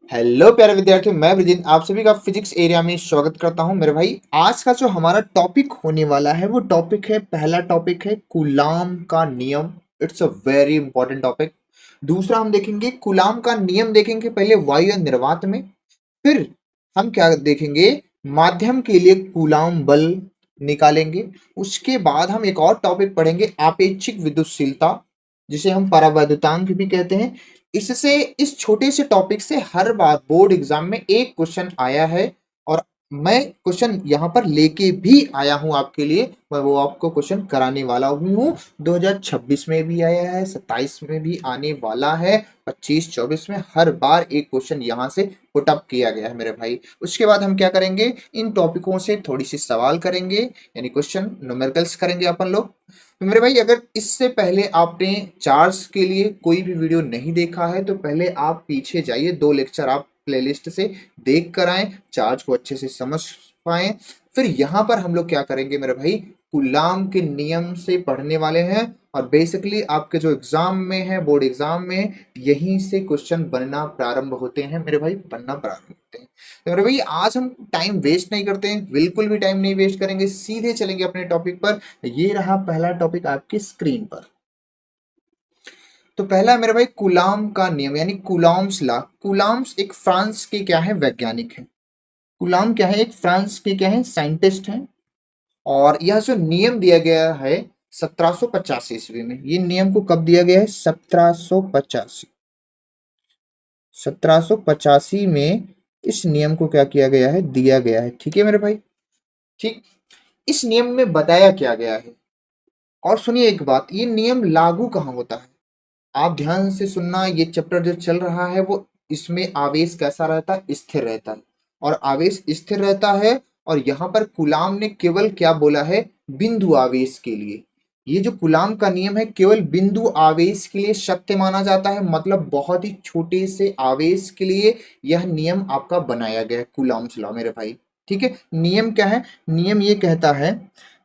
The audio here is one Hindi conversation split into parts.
हेलो प्यारे विद्यार्थियों, मैं ब्रिजिन आप सभी का फिजिक्स एरिया में स्वागत करता हूं। मेरे भाई, आज का जो हमारा टॉपिक होने वाला है वो टॉपिक है, पहला टॉपिक है कूलाम का नियम। It's a very important topic. दूसरा हम देखेंगे कूलाम का नियम, देखेंगे पहले वायु निर्वात में। फिर हम क्या देखेंगे, माध्यम के लिए कूलाम बल निकालेंगे। उसके बाद हम एक और टॉपिक पढ़ेंगे, आपेक्षिक विद्युतशीलता, जिसे हम परावैद्युतांक भी कहते हैं। इससे, इस छोटे से टॉपिक से हर बार बोर्ड एग्जाम में एक क्वेश्चन आया है और मैं क्वेश्चन यहाँ पर लेके भी आया हूँ आपके लिए। मैं वो आपको क्वेश्चन कराने वाला भी हूँ। 2026 में भी आया है, 27 में भी आने वाला है, 25-24 में हर बार एक क्वेश्चन यहाँ से पुट अप किया गया है मेरे भाई। उसके बाद हम क्या करेंगे, इन टॉपिकों से थोड़ी सी सवाल करेंगे, यानी क्वेश्चन न्यूमेरिकल्स करेंगे अपन लोग। तो मेरे भाई, अगर इससे पहले आपने चार्ज के लिए कोई भी वीडियो नहीं देखा है तो पहले आप पीछे जाइए, 2 लेक्चर आप प्लेलिस्ट से देख कर आए, चार्ज को अच्छे से समझ पाए। फिर यहाँ पर हम लोग क्या करेंगे मेरे भाई, कूलाम के नियम से पढ़ने वाले हैं और बेसिकली आपके जो एग्जाम में है, बोर्ड एग्जाम में, यहीं से क्वेश्चन बनना प्रारंभ होते हैं मेरे भाई, बनना प्रारंभ होते हैं। तो मेरे भाई, आज हम टाइम वेस्ट नहीं करते हैं, बिल्कुल भी टाइम नहीं वेस्ट करेंगे, सीधे चलेंगे अपने टॉपिक पर। ये रहा पहला टॉपिक आपकी स्क्रीन पर। तो पहला है मेरे भाई कूलाम का नियम, यानी कूलाम्स लॉ। कूलाम्स एक फ्रांस के क्या है, वैज्ञानिक है। कूलाम क्या है, एक फ्रांस के क्या है, साइंटिस्ट हैं। और यह जो नियम दिया गया है 1785 ईस्वी में, ये नियम को कब दिया गया है, 1785। 1785 में इस नियम को क्या किया गया है, दिया गया है। ठीक है मेरे भाई, ठीक। इस नियम में बताया क्या गया है, और सुनिए एक बात, ये नियम लागू कहाँ होता है, आप ध्यान से सुनना। ये चैप्टर जो चल रहा है वो, इसमें आवेश कैसा रहता है, स्थिर रहता है। और आवेश स्थिर रहता है, और यहाँ पर कूलाम ने केवल क्या बोला है, बिंदु आवेश के लिए। ये जो कूलाम का नियम है केवल बिंदु आवेश के लिए सत्य माना जाता है, मतलब बहुत ही छोटे से आवेश के लिए यह नियम आपका बनाया गया है, कूलाम्स लॉ मेरे भाई। ठीक है, नियम क्या है, नियम ये कहता है,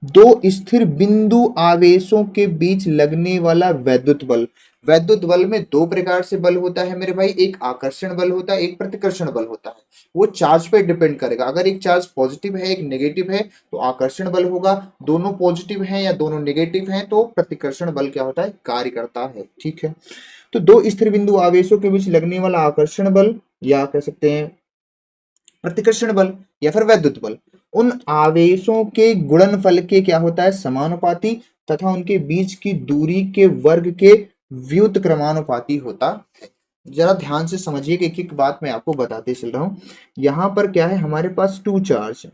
दो स्थिर बिंदु आवेशों के बीच लगने वाला वैद्युत बल। वैद्युत बल में दो प्रकार से बल होता है मेरे भाई, एक आकर्षण बल होता है, एक प्रतिकर्षण बल होता है। वो चार्ज पे डिपेंड करेगा, अगर एक चार्ज पॉजिटिव है, एक नेगेटिव है, तो आकर्षण बल होगा। दोनों पॉजिटिव हैं या दोनों नेगेटिव हैं तो प्रतिकर्षण बल क्या होता है, कार्य करता है। ठीक है, तो दो स्थिर बिंदु आवेशों के बीच लगने वाला आकर्षण बल, या कह सकते हैं प्रतिकर्षण बल, या फिर वैद्युत बल, उन आवेशों के गुणनफल के क्या होता है, समानुपाती, तथा उनके बीच की दूरी के वर्ग के व्युत्क्रमानुपाती होता है। जरा ध्यान से समझिए कि एक एक बात मैं आपको बताते चल रहा हूं। यहां पर क्या है, हमारे पास टू चार्ज है।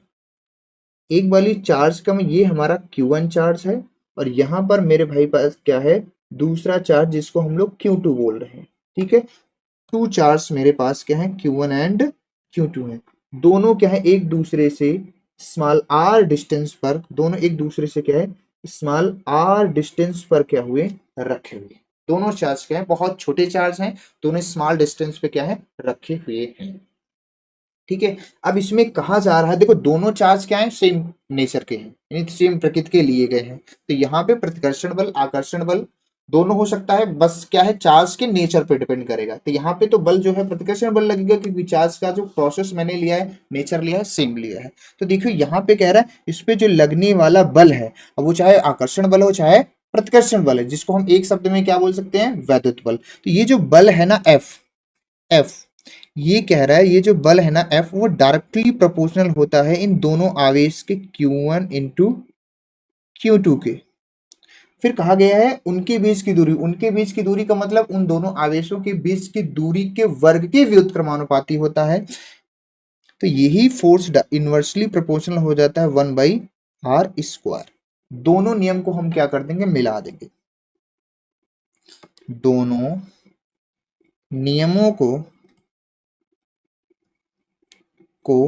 एक वाली चार्ज का में ये हमारा Q1 चार्ज है, और यहाँ पर मेरे भाई पास क्या है, दूसरा चार्ज जिसको हम लोग Q2 बोल रहे हैं। ठीक है, टू चार्ज मेरे पास क्या है, Q1 एंड Q2 है। दोनों क्या है, एक दूसरे से स्मॉल r डिस्टेंस पर, दोनों एक दूसरे से क्या है, स्मॉल r डिस्टेंस पर क्या हुए, रखे हुए। दोनों चार्ज क्या है, बहुत छोटे चार्ज हैं, दोनों स्मॉल डिस्टेंस पे क्या है, रखे हुए हैं। ठीक है, अब इसमें कहा जा रहा है, देखो दोनों चार्ज क्या है, सेम नेचर के हैं, यानी सेम प्रकृति के लिए गए हैं। तो यहाँ पे प्रतिकर्षण बल, आकर्षण बल दोनों हो सकता है, बस क्या है, चार्ज के नेचर पे डिपेंड करेगा। तो यहाँ पे तो बल जो है प्रतिकर्षण बल लगेगा, क्योंकि चार्ज का जो प्रोसेस मैंने लिया है, नेचर लिया है, सेम लिया है। तो देखियो यहाँ पे कह रहा है, इस पे जो लगने वाला बल है, अब वो चाहे आकर्षण बल हो चाहे प्रतिकर्षण बल है, जिसको हम एक शब्द में क्या बोल सकते हैं, वैद्युत बल। तो ये जो बल है ना, एफ, ये कह रहा है, ये जो बल है ना एफ, वो डायरेक्टली प्रोपोर्शनल होता है इन दोनों आवेश के Q1 इंटू Q2 के। फिर कहा गया है उनके बीच की दूरी, उनके बीच की दूरी का मतलब उन दोनों आवेशों के बीच की दूरी के वर्ग के व्युत्क्रमानुपाती होता है। तो यही फोर्स इनवर्सली प्रोपोर्शनल हो जाता है 1/r²। दोनों नियम को हम क्या कर देंगे, मिला देंगे। दोनों नियमों को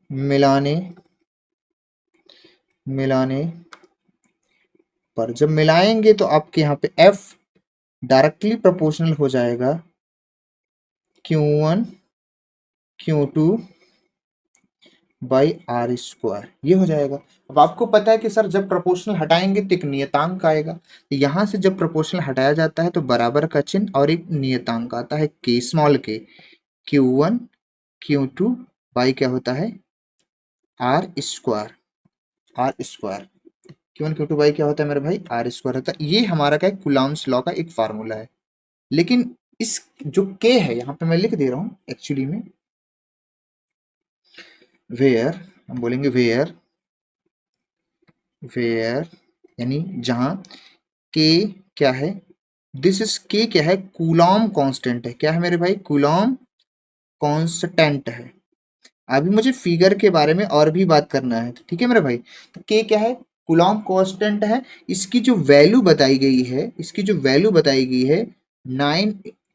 मिलाने मिलाने पर, जब मिलाएंगे तो आपके यहाँ पे F डायरेक्टली प्रोपोर्शनल हो जाएगा Q1 Q2 बाई R², ये हो जाएगा। अब आपको पता है कि सर जब प्रोपोर्शनल हटाएंगे तो एक नियतांक आएगा, तो यहाँ से जब प्रोपोर्शनल हटाया जाता है तो बराबर का चिन्ह और एक नियतांक आता है के स्मॉल के, Q1 Q2 बाई क्या होता है R square, R square Q1 Q2 by क्या होता है मेरे भाई आर स्क्वायर होता है। ये हमारा क्या है कूलम्ब्स लॉ का एक फार्मूला है। लेकिन इस जो के है यहाँ पे मैं लिख दे रहा हूँ एक्चुअली में, वेयर हम बोलेंगे वेयर, वेयर यानी जहां के क्या है, दिस इज के क्या है कूलॉम कांस्टेंट है, क्या है मेरे भाई कूलॉम कांस्टेंट है। अभी मुझे फिगर के बारे में और भी बात करना है, ठीक है मेरे भाई। तो के क्या है कूलॉम कांस्टेंट है, इसकी जो वैल्यू बताई गई है, इसकी जो वैल्यू बताई गई है 9,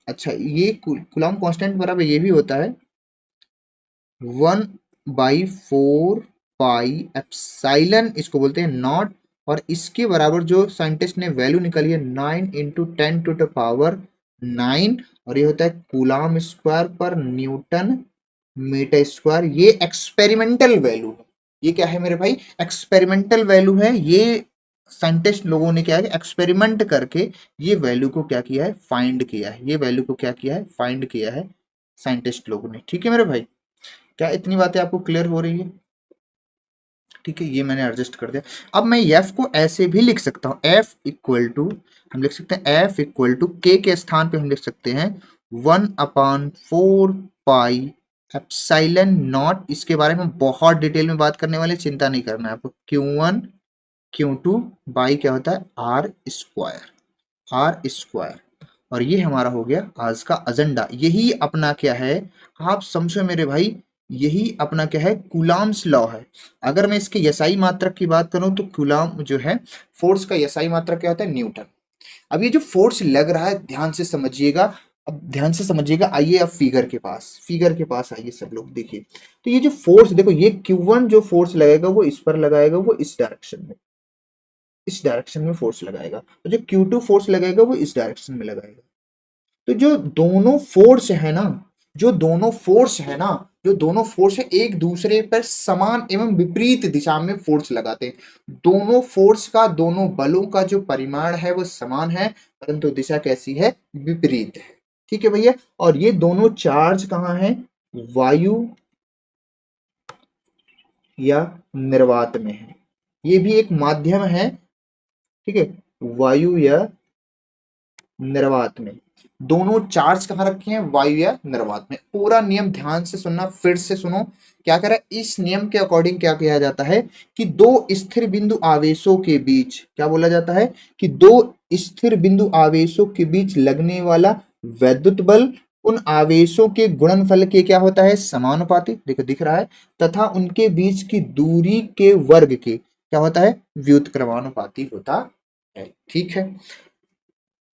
अच्छा ये कूलॉम कांस्टेंट बराबर ये भी होता है 1/4 पाई एप्साइलन, इसको बोलते हैं नॉट। और इसके बराबर जो साइंटिस्ट ने वैल्यू निकाली है 9 × 10⁻⁹ और ये होता है कूलाम स्क्वायर पर न्यूटन मीटर स्क्वायर। ये एक्सपेरिमेंटल वैल्यू है, ये क्या है मेरे भाई एक्सपेरिमेंटल वैल्यू है। ये साइंटिस्ट लोगों ने क्या है एक्सपेरिमेंट करके ये वैल्यू को क्या किया है फाइंड किया है, ये वैल्यू को क्या किया है फाइंड किया है साइंटिस्ट लोगों ने, ठीक है मेरे भाई। क्या इतनी बातें आपको क्लियर हो रही है? ठीक है, ये मैंने एडजस्ट कर दिया। अब मैं एफ को ऐसे भी लिख सकता हूँ, एफ इक्वल टू हम लिख सकते हैं एफ इक्वल टू के स्थान पे हम लिख सकते हैं 1/4 पाई एप्साइलन नॉट। इसके बारे में बहुत डिटेल में बात करने वाले, चिंता नहीं करना है आपको। Q1 Q2 बाई क्या होता है आर स्क्वायर, आर स्क्वायर। और ये हमारा हो गया आज का एजेंडा। यही अपना क्या है आप समझो मेरे भाई, यही अपना क्या है कूलाम्स लॉ है। अगर मैं इसके यसाई मात्रक की बात करूं तो कूलाम जो है फोर्स का यसाई मात्रक क्या होता है न्यूटन। अब ये जो फोर्स लग रहा है ध्यान से समझिएगा, अब ध्यान से समझिएगा। आइए अब फिगर के पास, फिगर के पास आइए सब लोग देखिए। तो ये जो फोर्स देखो, ये Q1 जो फोर्स लगेगा वो इस पर लगाएगा, वो इस डायरेक्शन में, इस डायरेक्शन में फोर्स लगाएगा। तो जो Q2 फोर्स लगेगा वो इस डायरेक्शन में लगाएगा। तो जो दोनों फोर्स है ना, जो दोनों फोर्स है ना, जो दोनों फोर्स है एक दूसरे पर समान एवं विपरीत दिशा में फोर्स लगाते हैं। दोनों फोर्स का, दोनों बलों का जो परिमाण है वो समान है, परंतु दिशा कैसी है विपरीत है, ठीक है भैया। और ये दोनों चार्ज कहाँ है वायु या निर्वात में है, ये भी एक माध्यम है, ठीक है वायु या निर्वात में। दोनों चार्ज कहाँ रखे हैं वायु या निर्वात में। पूरा नियम ध्यान से सुनना, फिर से सुनो क्या कह रहा है। इस नियम के अकॉर्डिंग क्या किया जाता है कि दो स्थिर बिंदु आवेशों के बीच क्या बोला जाता है कि दो स्थिर बिंदु आवेशों के बीच लगने वाला वैद्युत बल उन आवेशों के गुणनफल के क्या होता है समानुपाती, देखो दिख रहा है, तथा उनके बीच की दूरी के वर्ग के क्या होता है व्युत्क्रमानुपाती होता है, ठीक है।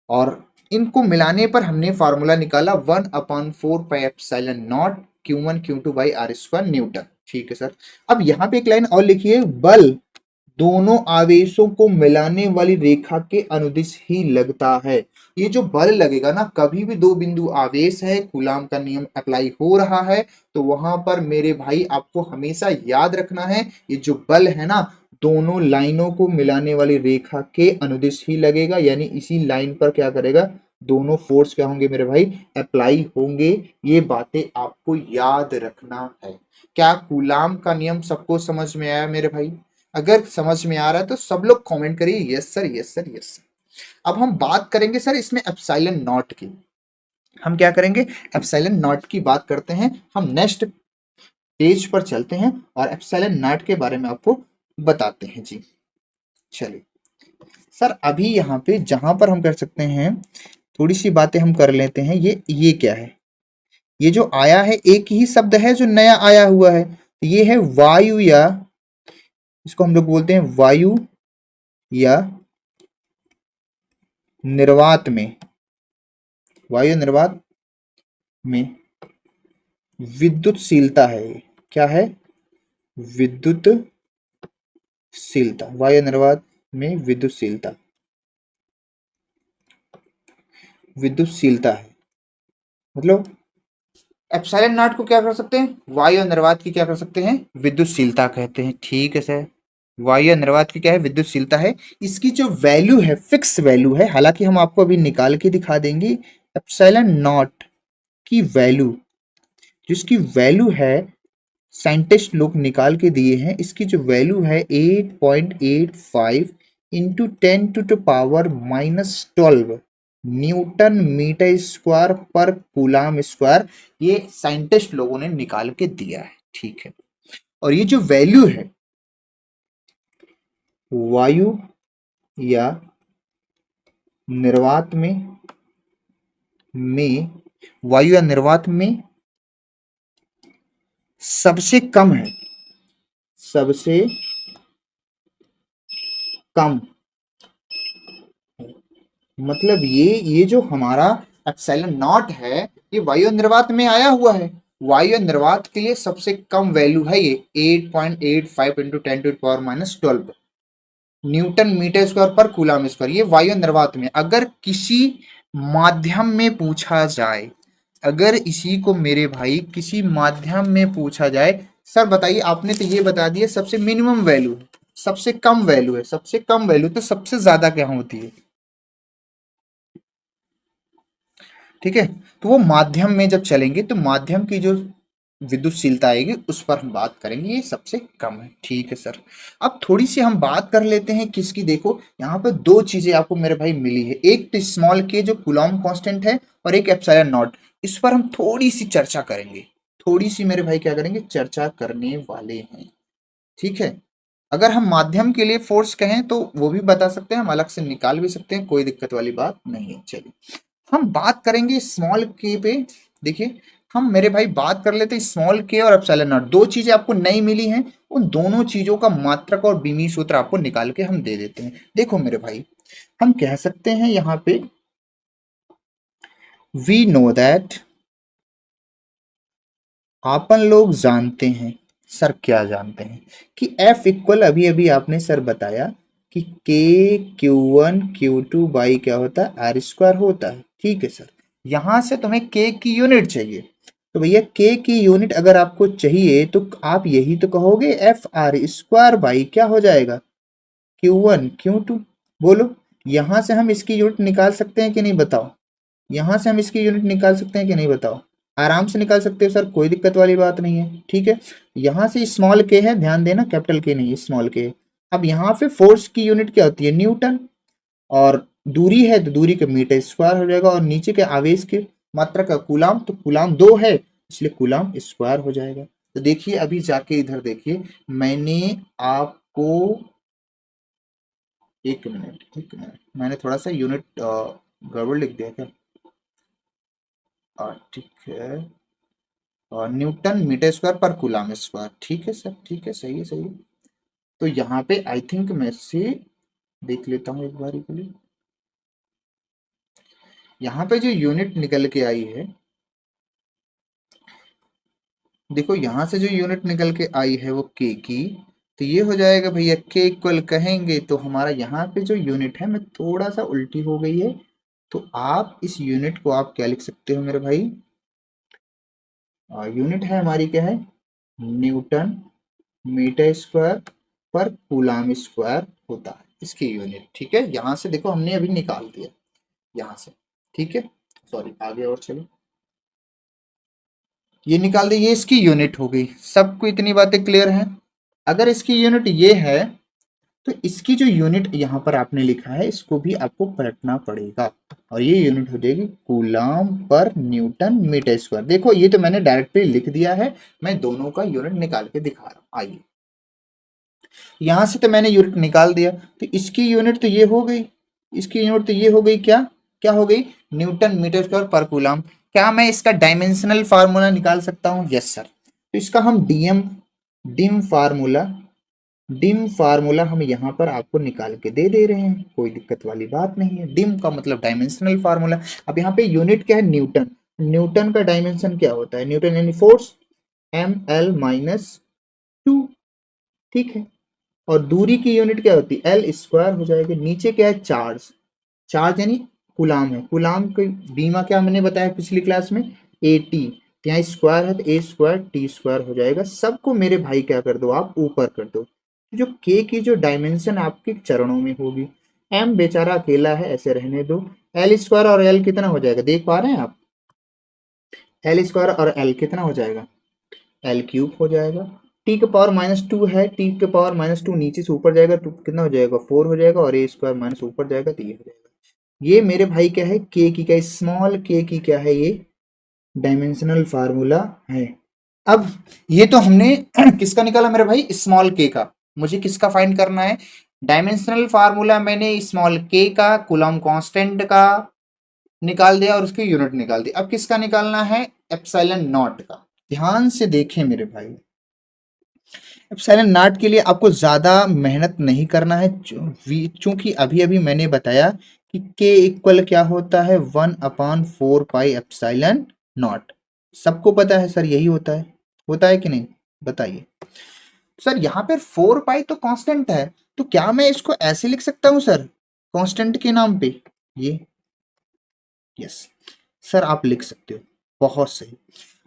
और इनको मिलाने पर हमने फार्मूला निकाला 1/4 pi epsilon naught Q1 Q2 by R square newton, ठीक है सर। अब यहाँ पे एक लाइन और लिखिए, बल दोनों आवेशों को मिलाने वाली रेखा के अनुदिश ही लगता है। ये जो बल लगेगा ना, कभी भी दो बिंदु आवेश है, कूलाम का नियम अप्लाई हो रहा है, तो वहां पर मेरे भाई आपको हमेशा याद रखना है ये जो बल है ना दोनों लाइनों को मिलाने वाली रेखा के अनुदिश ही लगेगा, यानी इसी लाइन पर क्या करेगा दोनों फोर्स क्या होंगे मेरे भाई अप्लाई होंगे। ये बातें आपको याद रखना है। क्या कूलाम का नियम सबको समझ में आया मेरे भाई? अगर समझ में आ रहा है तो सब लोग कमेंट करिए yes sir yes sir yes sir. अब हम बात करेंगे सर इसमें एप्सिलॉन नॉट की, हम क्या करेंगे एप्सिलॉन नॉट की बात करते हैं। हम नेक्स्ट पेज पर चलते हैं और एप्सिलॉन नॉट के बारे में आपको बताते हैं जी। चलिए सर, अभी यहाँ पे जहां पर हम कर सकते हैं थोड़ी सी बातें हम कर लेते हैं। ये क्या है, ये जो आया है एक ही शब्द है जो नया आया हुआ है, ये है वायु या, इसको हम लोग बोलते हैं वायु या निर्वात में, वायु निर्वात में विद्युतशीलता है। क्या है विद्युतशीलता, वायु निर्वात में विद्युतशीलता, विद्युतशीलता है। मतलब एप्सिलॉन नॉट को क्या कर सकते हैं वायु निर्वात की क्या कर सकते हैं विद्युतशीलता कहते हैं, ठीक है सर। वायु या निर्वात की क्या है, विद्युतशीलता है। इसकी जो वैल्यू है फिक्स वैल्यू है, हालांकि हम आपको अभी निकाल के दिखा देंगे। एप्सिलॉन नॉट की वैल्यू, जिसकी वैल्यू है साइंटिस्ट लोग निकाल के दिए हैं, इसकी जो वैल्यू है 8.85 इंटू 10⁻⁻12 न्यूटन मीटर स्क्वायर पर कूलाम स्क्वायर, ये साइंटिस्ट लोगों ने निकाल के दिया है, ठीक है। और ये जो वैल्यू है वायु या निर्वात में वायु या निर्वात में सबसे कम है, सबसे कम, मतलब ये जो हमारा एप्सिलॉन नॉट है, ये वायु निर्वात में आया हुआ है। वायु निर्वात के लिए सबसे कम वैल्यू है ये 8.85 इंटू 10⁻⁻12 न्यूटन मीटर स्क्वायर पर कूलाम स्क्वायर, ये वायु निर्वात में। अगर किसी माध्यम में पूछा जाए, अगर इसी को मेरे भाई किसी माध्यम में पूछा जाए, सर बताइए, आपने तो ये बता दिया सबसे मिनिमम वैल्यू है, सबसे कम वैल्यू है, सबसे कम वैल्यू तो सबसे ज्यादा क्या होती है, ठीक है। तो वो माध्यम में जब चलेंगे तो माध्यम की जो विद्युतशीलता आएगी उस पर हम बात करेंगे, ये सबसे कम है, ठीक है सर। अब थोड़ी सी हम बात कर लेते हैं किसकी, देखो यहाँ पे दो चीजें आपको मेरे भाई मिली है, एक तो स्मॉल के जो कूलॉम कांस्टेंट है और एक एप्सिलॉन नॉट। इस पर हम थोड़ी सी चर्चा करेंगे, थोड़ी सी मेरे भाई क्या करेंगे, चर्चा करने वाले हैं, ठीक है। अगर हम माध्यम के लिए फोर्स कहें तो वो भी बता सकते हैं, हम अलग से निकाल भी सकते हैं, कोई दिक्कत वाली बात नहीं है। चलिए हम बात करेंगे स्मॉल के पे। देखिए हम मेरे भाई बात कर लेते हैं स्मॉल के और एप्सिलॉन नॉट, दो चीजें आपको नई मिली हैं, उन दोनों चीजों का मात्रक और बीमी सूत्र आपको निकाल के हम दे देते हैं। देखो मेरे भाई, हम कह सकते हैं यहाँ पे वी नो दैट, आपन लोग जानते हैं, सर क्या जानते हैं कि F इक्वल, अभी अभी आपने सर बताया कि के Q1 Q2 बाई क्या होता है, आर स्क्वायर होता है, ठीक है सर। यहां से तुम्हें के की यूनिट चाहिए, तो भैया के की यूनिट अगर आपको चाहिए तो आप यही तो कहोगे एफ आर स्क्वायर बाई क्या हो जाएगा, Q1 Q2। बोलो, यहां से हम इसकी यूनिट निकाल सकते हैं कि नहीं बताओ, यहां से हम इसकी यूनिट निकाल सकते हैं कि नहीं बताओ, आराम से निकाल सकते हो सर, कोई दिक्कत वाली बात नहीं है, ठीक है। यहां से स्मॉल के है, ध्यान देना कैपिटल के नहीं, स्मॉल के। अब यहाँ पे फोर्स की यूनिट क्या होती है, न्यूटन, और दूरी है तो दूरी का मीटर स्क्वायर हो जाएगा, और नीचे के आवेश की मात्रा का कूलाम, तो कूलाम दो है इसलिए कूलाम स्क्वायर हो जाएगा। तो देखिए अभी जाके इधर देखिए, मैंने आपको, एक मिनट मैंने थोड़ा सा यूनिट गड़बड़ लिख दिया क्या, ठीक है, और न्यूटन मीटर स्क्वायर पर कूलाम स्क्वायर, ठीक है सर, ठीक है, सही है सही है। तो यहाँ पे आई थिंक मैं से देख लेता हूँ एक बारी के लिए, यहाँ पे जो यूनिट निकल के आई है, देखो यहाँ से जो यूनिट निकल के आई है वो के की, तो ये हो जाएगा भैया के इक्वल कहेंगे तो हमारा यहाँ पे जो यूनिट है, मैं थोड़ा सा उल्टी हो गई है, तो आप इस यूनिट को आप क्या लिख सकते हो मेरे भाई, यूनिट है हमारी क्या है, न्यूटन मीटर स्क्वायर पर कूलाम स्क्वायर होता है इसकी यूनिट, ठीक है। यहां से देखो हमने अभी निकाल दिया यहां से, ठीक है, सॉरी आगे और चलो, ये निकाल दी, ये इसकी यूनिट हो गई, सबको इतनी बातें क्लियर हैं। अगर इसकी यूनिट ये है तो इसकी जो यूनिट यहाँ पर आपने लिखा है इसको भी आपको पलटना पड़ेगा, और ये यूनिट हो जाएगी कूलाम पर न्यूटन मीटर स्क्वायर। देखो ये तो मैंने डायरेक्टली लिख दिया है, मैं दोनों का यूनिट निकाल के दिखा रहा हूं, आइए यहां से तो मैंने यूनिट निकाल दिया, तो इसकी यूनिट तो ये हो गई, इसकी यूनिट तो ये हो गई, क्या क्या हो गई, न्यूटन मीटर स्क्वायर पर कूलम। क्या मैं इसका डायमेंशनल फार्मूला निकाल सकता हूं, यस सर। तो इसका हम DM dim formula, dim formula हम यहाँ पर आपको निकाल के दे दे रहे हैं, कोई दिक्कत वाली बात नहीं है। डिम का मतलब डायमेंशनल फार्मूला। अब यहाँ पे यूनिट क्या है, न्यूटन, न्यूटन का डायमेंशन क्या होता है, न्यूटन यानी फोर्स, ml-2, ठीक है। और दूरी की यूनिट क्या होती है, एल स्क्वायर हो जाएगा। नीचे क्या है, चार्ज, चार्ज यानी गुलाम है, गुलाम की बीमा क्या मैंने बताया पिछली क्लास में, ए टी, यहाँ स्क्वायर है तो ए स्क्वायर टी स्क्वायर हो जाएगा। सबको मेरे भाई क्या कर दो, आप ऊपर कर दो, जो के की जो डायमेंशन आपके चरणों में होगी। एम बेचारा अकेला है, ऐसे रहने दो। एल स्क्वायर और एल कितना हो जाएगा, देख पा रहे हैं आप? एल स्क्वायर और एल कितना हो जाएगा, एल क्यूब हो जाएगा। टी के पावर -2 है, टी के पावर -2 नीचे से ऊपर जाएगा तो कितना हो जाएगा, 4 हो जाएगा, और ए स्क्वायर माइनस ऊपर जाएगा तो ये हो जाएगा। ये मेरे भाई क्या है, के की क्या, स्मॉल के की क्या है, ये डायमेंशनल फार्मूला है। अब ये तो हमने किसका निकाला मेरे भाई, स्मॉल के का। मुझे किसका फाइंड करना है, डायमेंशनल फार्मूला मैंने स्मॉल के का, कूलम्ब कांस्टेंट का निकाल दिया और उसकी यूनिट निकाल दी। अब किसका निकालना है, एप्सिलॉन नॉट का। ध्यान से देखें मेरे भाई, एप्सिलॉन नॉट के लिए आपको ज्यादा मेहनत नहीं करना है, चूंकि अभी अभी मैंने बताया कि के इक्वल क्या होता है, 1/4 पाई एप्सिलॉन नॉट। सबको पता है सर, यही होता है कि नहीं, बताइए। सर यहाँ पर 4 पाई तो कांस्टेंट है, तो क्या मैं इसको ऐसे लिख सकता हूँ सर, कांस्टेंट के नाम पे ये, यस सर आप लिख सकते हो, बहुत सही।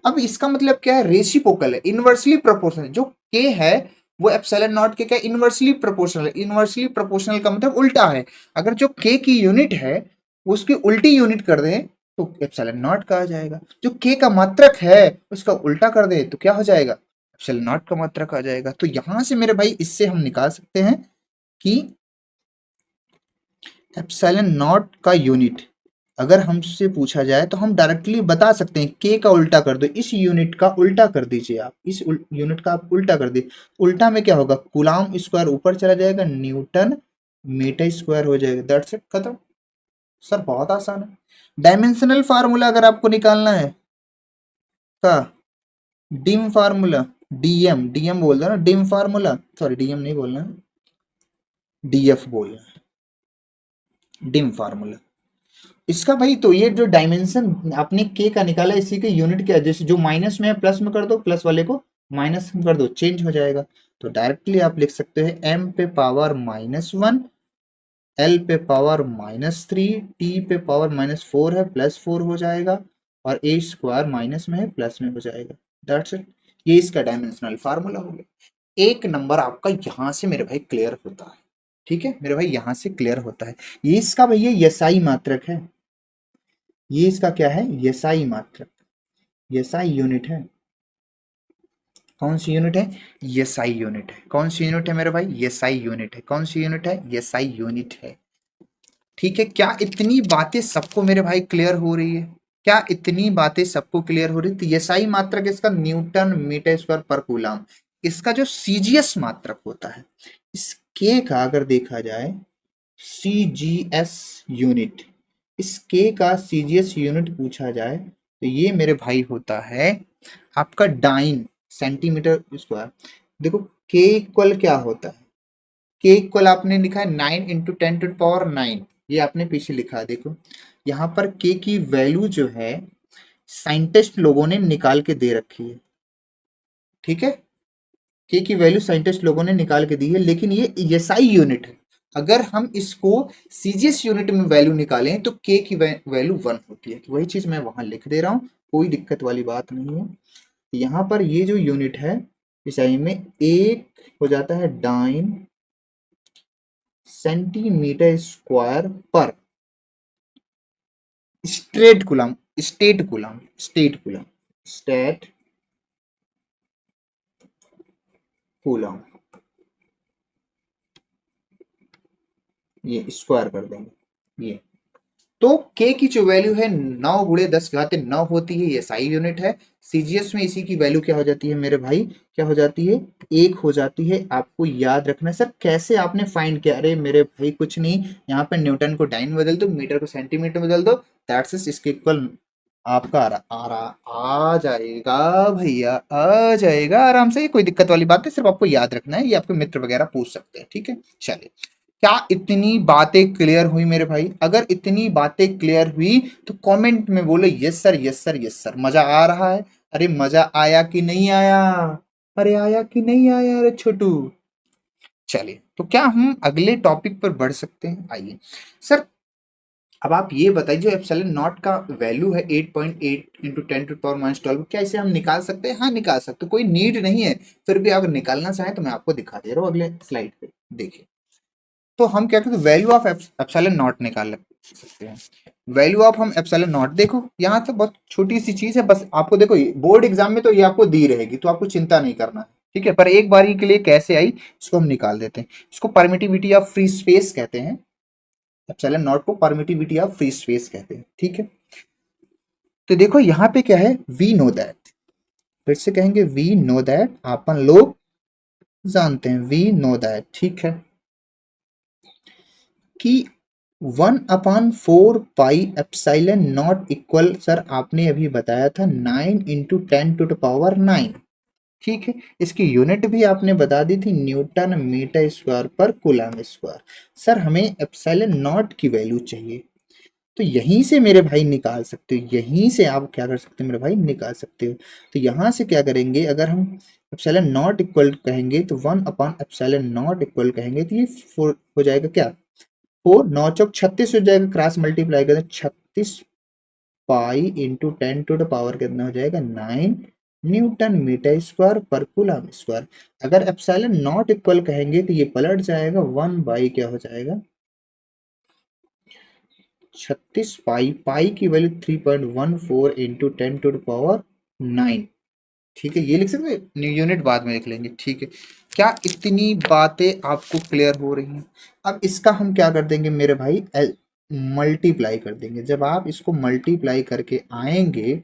अब इसका मतलब क्या है, रेसिप्रोकल है, इनवर्सली प्रोपोर्शनल। जो के है वो एप्सिलॉन नॉट के क्या, इनवर्सली प्रोपोर्शनल है। इनवर्सली प्रोपोर्शनल का मतलब उल्टा है। अगर जो के की यूनिट है उसकी उल्टी यूनिट कर दें तो एप्सिलॉन नॉट का आ जाएगा। जो के का मात्रक है उसका उल्टा कर दे तो क्या हो जाएगा, एप्सिलॉन नॉट का मात्रक आ जाएगा। तो यहां से मेरे भाई इससे हम निकाल सकते हैं कि एप्सिलॉन नॉट का यूनिट अगर हमसे पूछा जाए तो हम डायरेक्टली बता सकते हैं, के का उल्टा कर दो, इस यूनिट का उल्टा कर दीजिए आप, इस यूनिट का आप उल्टा कर दीजिए। उल्टा में क्या होगा, कूलम्ब स्क्वायर ऊपर चला जाएगा, न्यूटन मीटर स्क्वायर हो जाएगा, दैट्स इट, खत्म। सर बहुत आसान है। डायमेंशनल फार्मूला अगर आपको निकालना है का, डिम फार्मूला, डीएम डीएम बोल दो ना, डिम फार्मूला, सॉरी डीएम नहीं बोलना, डीएफ बोलना, डिम फार्मूला। इसका भाई तो ये जो डायमेंशन आपने के का निकाला इसी के यूनिट क्या है, जैसे जो माइनस में है प्लस में कर दो, प्लस वाले को माइनस में कर दो, चेंज हो जाएगा। तो डायरेक्टली आप लिख सकते हैं एम पे पावर -1, एल पे पावर -3, टी पे पावर -4 है, +4 हो जाएगा, और ए स्क्वायर माइनस में है प्लस में हो जाएगा, दैट्स इट। ये इसका डायमेंशनल फार्मूला हो गया। एक नंबर आपका यहां से मेरे भाई क्लियर होता है, ठीक है मेरे भाई, यहां से क्लियर होता है। ये इसका भैया यसाई मात्रक है, ये इसका क्या है, यसाई मात्रक, यसाई यूनिट है। कौन सी यूनिट है, यसाई यूनिट है। कौन सी यूनिट है मेरे भाई, यसाई यूनिट है। कौन सी यूनिट है, यसाई यूनिट है। ठीक है, क्या इतनी बातें सबको मेरे भाई क्लियर हो रही है, क्या इतनी बातें सबको क्लियर हो रही है? तो यसाई मात्रक इसका न्यूटन मीटर स्क्वायर पर कूलम। इसका जो सीजीएस मात्रक होता है, इस के का अगर देखा जाए सीजीएस यूनिट, इस के का सीजीएस यूनिट पूछा जाए तो ये मेरे भाई होता है आपका डाइन सेंटीमीटर स्क्वायर। देखो के इक्वल क्या होता है, के इक्वल आपने लिखा है 9 × 10⁹ ये आपने पीछे लिखा है, देखो यहाँ पर के की वैल्यू जो है साइंटिस्ट लोगों ने निकाल के दे रखी है, ठीक है, के की वैल्यू साइंटिस्ट लोगों ने निकाल के दी है, लेकिन ये एसआई यूनिट है। अगर हम इसको सीजीएस यूनिट में वैल्यू निकालें तो के की वैल्यू 1 होती है, तो वही चीज मैं वहां लिख दे रहा हूँ, कोई दिक्कत वाली बात नहीं है। यहाँ पर ये जो यूनिट है ईसाई में एक हो जाता है डाइन सेंटीमीटर स्क्वायर पर straight coulomb, state coulomb, state coulomb, state coulomb, ये स्क्वायर कर देंगे ये। तो के की जो वैल्यू है 9 × 10⁻9 होती है, ये साई यूनिट है। सीजीएस में इसी की वैल्यू क्या हो जाती है मेरे भाई, क्या हो जाती है, 1 हो जाती है। आपको याद रखना है। सर कैसे आपने फाइंड किया, अरे मेरे भाई कुछ नहीं, यहाँ पे न्यूटन को डाइन बदल दो, मीटर को सेंटीमीटर बदल दो, दैट्स इट, इसके इक्वल आपका आ जाएगा भैया, आ जाएगा आराम से, ये कोई दिक्कत वाली बात है, सिर्फ आपको याद रखना है, ये आपके मित्र वगैरह पूछ सकते हैं, ठीक है। चलिए, क्या इतनी बातें क्लियर हुई मेरे भाई? अगर इतनी बातें क्लियर हुई तो कमेंट में बोलो yes sir, yes sir, yes sir. मजा आ रहा है? अरे मजा आया कि नहीं आया? अरे आया कि नहीं आया, अरे छोटू? चलिए, तो क्या हम अगले टॉपिक पर बढ़ सकते हैं? आइए सर, अब आप ये बताइए, जो एप्सिलॉन नॉट का वैल्यू है 8.8 इंटू 10⁻12, क्या इसे हम निकाल सकते हैं? हाँ निकाल सकते हैं, कोई नीड नहीं है। फिर भी अगर निकालना चाहें तो मैं आपको दिखा दे रहा हूँ अगले स्लाइड पे, देखिए। तो हम क्या करते हैं, वैल्यू ऑफ एप्सिलॉन नॉट निकाल सकते हैं। वैल्यू ऑफ हम एप्सिलॉन नॉट, देखो यहाँ तो बहुत छोटी सी चीज है, बस आपको देखो बोर्ड एग्जाम में तो ये आपको दी रहेगी, तो आपको चिंता नहीं करना है, ठीक है। पर एक बारी के लिए कैसे आई इसको हम निकाल देते हैं। इसको परमिटिविटी ऑफ फ्री स्पेस कहते हैं, एप्सिलॉन नॉट को परमिटिविटी ऑफ फ्री स्पेस कहते हैं, ठीक है। तो देखो यहाँ पे क्या है, वी नो दैट, फिर से कहेंगे वी नो दैट, अपन लोग जानते हैं, वी नो दैट, ठीक है, कि 1/4 pi epsilon not equal, sir आपने अभी बताया था 9 × 10⁻⁹, ठीक है। इसकी यूनिट भी आपने बता दी थी, न्यूटन मीटर स्क्वायर पर कूलम स्क्वायर। सर हमें एप्सिलॉन नॉट की वैल्यू चाहिए, तो यहीं से मेरे भाई निकाल सकते हो, यहीं से आप क्या कर सकते हो मेरे भाई, निकाल सकते हो। तो यहाँ से क्या करेंगे, अगर हम एप्सिलॉन नॉट इक्वल कहेंगे तो 1/एप्सिलॉन नॉट इक्वल कहेंगे तो ये 4 हो जाएगा, क्या 4 9 × 36 हो जाएगा, क्रॉस मल्टीप्लाई करें 36 पाई इंटू 10⁻⁴ कितना हो जाएगा 9 न्यूटन मीटर स्क्वायर पर कूलम स्क्वायर। अगर एप्सिलॉन नॉट इक्वल कहेंगे तो ये पलट जाएगा 1 बाई क्या हो जाएगा 36 पाई, पाई की वैल्यू 3.14 इंटू 10⁻⁹, ठीक है। ये लिख सकते हैं, यूनिट बाद में लिख लेंगे, ठीक है। क्या इतनी बातें आपको क्लियर हो रही हैं? अब इसका हम क्या कर देंगे मेरे भाई, मल्टीप्लाई कर देंगे। जब आप इसको मल्टीप्लाई करके आएंगे,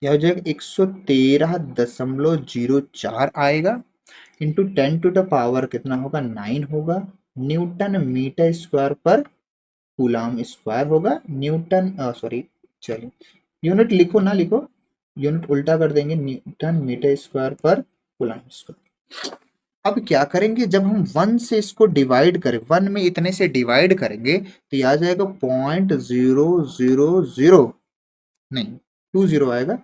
क्या हो जाएगा 113.04 आएगा, इंटू 10⁻⁴ कितना होगा 9 होगा, न्यूटन मीटर स्क्वायर पर कूलम स्क्वायर होगा, न्यूटन सॉरी, चलिए यूनिट लिखो ना लिखो, यूनिट उल्टा कर देंगे, न्यूटन मीटर स्क्वायर पर कूलम स्क्वायर। अब क्या करेंगे, जब हम 1 से इसको डिवाइड करें, 1 में इतने से डिवाइड करेंगे तो ये आ जाएगा 0.000, नहीं 20 आएगा,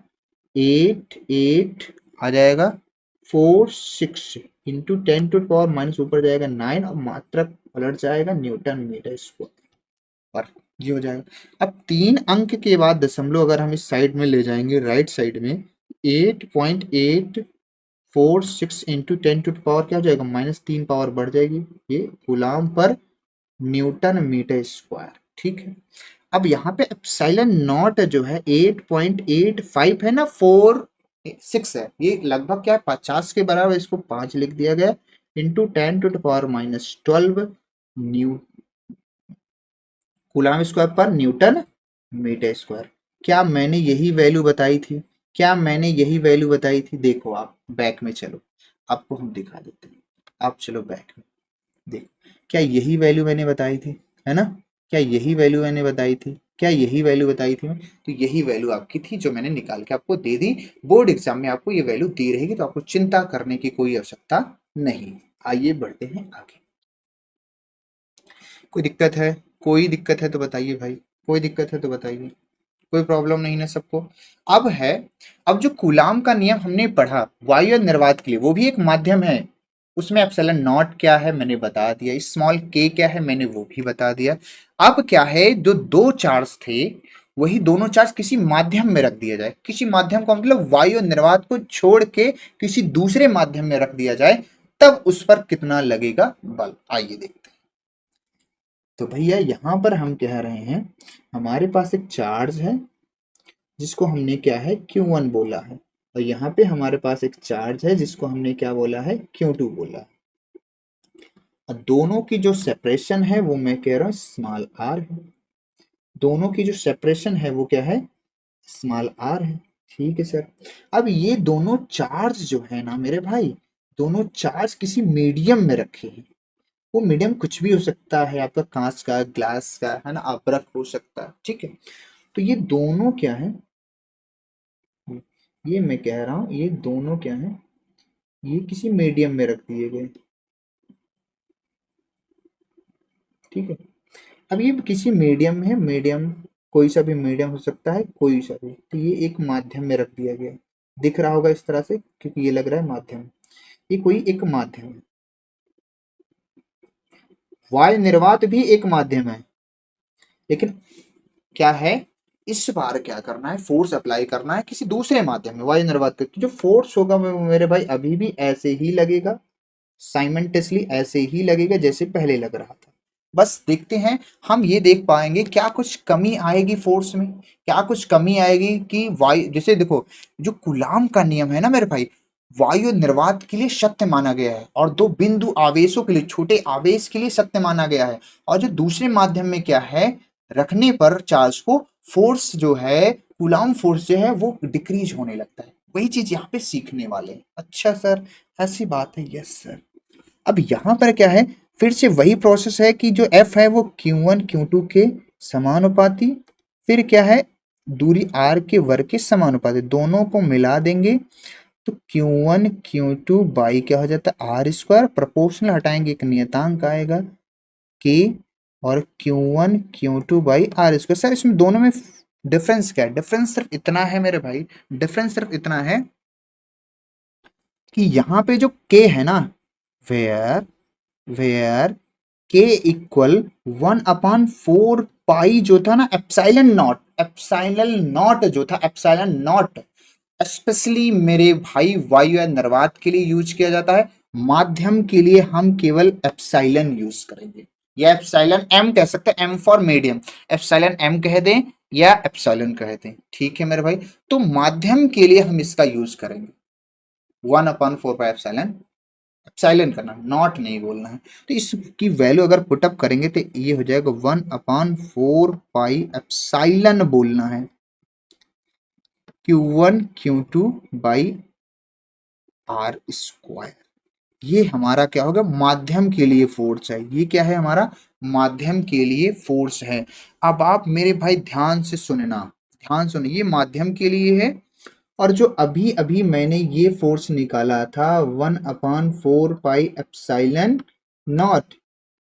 88 आ जाएगा 46 इंटू 10⁻⁻, ऊपर जाएगा 9 और मात्रक पलट जाएगा न्यूटन मीटर स्क्वायर पर, ये हो जाएगा। अब 3 अंक के बाद दशमलव अगर हम इस साइड में ले जाएंगे, राइट साइड में, 8.846 इंटू 10⁻⁻ क्या हो जाएगा, -3 पावर बढ़ जाएगी, ये coulomb per newton metre square, ठीक है। अब यहाँ पे एप्सिलॉन नॉट जो है 8.85 है ना, 4 6 है, ये लगभग क्या है 50 के बराबर, इसको 5 लिख दिया गया, इंटू 10⁻⁻12 न्यू कूलम स्क्वायर पर न्यूटन मीटर स्क्वायर। क्या मैंने यही वैल्यू बताई थी? क्या मैंने यही वैल्यू बताई थी? देखो आप बैक में चलो, आपको हम दिखा देते हैं, आप चलो बैक में देखो, क्या यही वैल्यू मैंने बताई थी, है ना? क्या यही वैल्यू मैंने बताई थी? क्या यही वैल्यू बताई थी मैं? तो यही वैल्यू आपकी थी जो मैंने निकाल के आपको दे दी। बोर्ड एग्जाम में आपको ये वैल्यू दी रहेगी, तो आपको चिंता करने की कोई आवश्यकता नहीं। आइए बढ़ते हैं आगे। कोई दिक्कत है? कोई दिक्कत है तो बताइए भाई, कोई दिक्कत है तो बताइए, कोई प्रॉब्लम नहीं ना सबको? अब है, अब जो कूलाम का नियम हमने पढ़ा वायु और निर्वात के लिए, वो भी एक माध्यम है, उसमें एप्सिलॉन नॉट क्या है मैंने बता दिया, स्मॉल के क्या है मैंने वो भी बता दिया। अब क्या है, जो दो चार्ज थे वही दोनों चार्ज किसी माध्यम में रख दिया जाए, किसी माध्यम का मतलब वायु और निर्वात को छोड़ के किसी दूसरे माध्यम में रख दिया जाए, तब उस पर कितना लगेगा बल, आइए देखते हैं। तो भैया यहाँ पर हम कह रहे हैं, हमारे पास एक चार्ज है जिसको हमने क्या है Q1 बोला है, और यहाँ पे हमारे पास एक चार्ज है जिसको हमने क्या बोला है Q2 बोला है। और दोनों की जो सेपरेशन है वो मैं कह रहा हूँ स्मॉल आर है, दोनों की जो सेपरेशन है वो क्या है स्मॉल आर है, ठीक है सर। अब ये दोनों चार्ज जो है ना मेरे भाई, दोनों चार्ज किसी मीडियम में रखे हैं, वो मीडियम कुछ भी हो सकता है, आपका कांच का, ग्लास का, है ना, अब्रक हो सकता है, ठीक है। तो ये दोनों क्या है, ये मैं कह रहा हूं ये दोनों क्या है, ये किसी मीडियम में रख दिए गए, ठीक है। अब ये किसी मीडियम में है, मीडियम कोई सा भी मीडियम हो सकता है, कोई सा भी, तो ये एक माध्यम में रख दिया गया, दिख रहा होगा इस तरह से क्योंकि ये लग रहा है माध्यम, ये कोई एक माध्यम है। वायु निर्वात भी एक माध्यम है, लेकिन क्या है, इस बार क्या करना है, फोर्स अप्लाई करना है किसी दूसरे माध्यम में, वायु निर्वात करके जो फोर्स होगा वो मेरे भाई अभी भी ऐसे ही लगेगा, साइमेंटेसली ऐसे ही लगेगा जैसे पहले लग रहा था। बस देखते हैं, हम ये देख पाएंगे क्या कुछ कमी आएगी फोर्स में, क्या कुछ कमी आएगी कि वायु, जैसे देखो जो कूलाम का नियम है ना मेरे भाई, वायु निर्वात के लिए सत्य माना गया है और दो बिंदु आवेशों के लिए, छोटे आवेश के लिए सत्य माना गया है, और जो दूसरे माध्यम में क्या है, रखने पर चार्ज को फोर्स जो है, कूलाम फोर्स जो है वो डिक्रीज होने लगता है। वही चीज यहाँ पे सीखने वाले हैं। अच्छा सर, ऐसी बात है, यस सर। अब यहां पर क्या है, फिर से वही प्रोसेस है कि जो एफ है वो Q1 Q2 के समानुपाती, फिर क्या है, दूरी r के वर्ग के समानुपाती, दोनों को मिला देंगे तो Q1 Q2 बाई क्या हो जाता है आर स्क्वायर, प्रोपोर्शनल हटाएंगे एक नियतांक आएगा k, और Q1 Q2 by R square. Sir इसमें दोनों में डिफरेंस क्या है, डिफरेंस सिर्फ इतना है मेरे भाई, डिफरेंस सिर्फ इतना है कि यहाँ पे जो k है ना, वेयर वेयर के इक्वल 1/4 पाई जो था ना, एप्साइलन नॉट जो था, एप्साइलन नॉट स्पेशली मेरे भाई वायु या निर्वात के लिए यूज किया जाता है। माध्यम के लिए हम केवल एप्साइलन यूज करेंगे, या एप्साइलन एम कह सकते हैं, M for medium, epsilon M कह दें या एप्साइलन कह दें, ठीक है मेरे भाई। तो माध्यम के लिए हम इसका यूज करेंगे 1/4 पाई एप्साइलन, साइलेंट करना, नॉट नहीं बोलना है। तो इसकी वैल्यू अगर पुटअप करेंगे तो ये हो जाएगा 1/4 पाई एप्साइलन बोलना है Q1 Q2 by R square. ये हमारा क्या होगा, माध्यम के लिए फोर्स है, ये क्या है हमारा माध्यम के लिए फोर्स है। अब आप मेरे भाई ध्यान से सुनना, ध्यान सुनिए, ये माध्यम के लिए है, और जो अभी अभी मैंने ये फोर्स निकाला था 1/4 पाई एप्साइलन नॉट,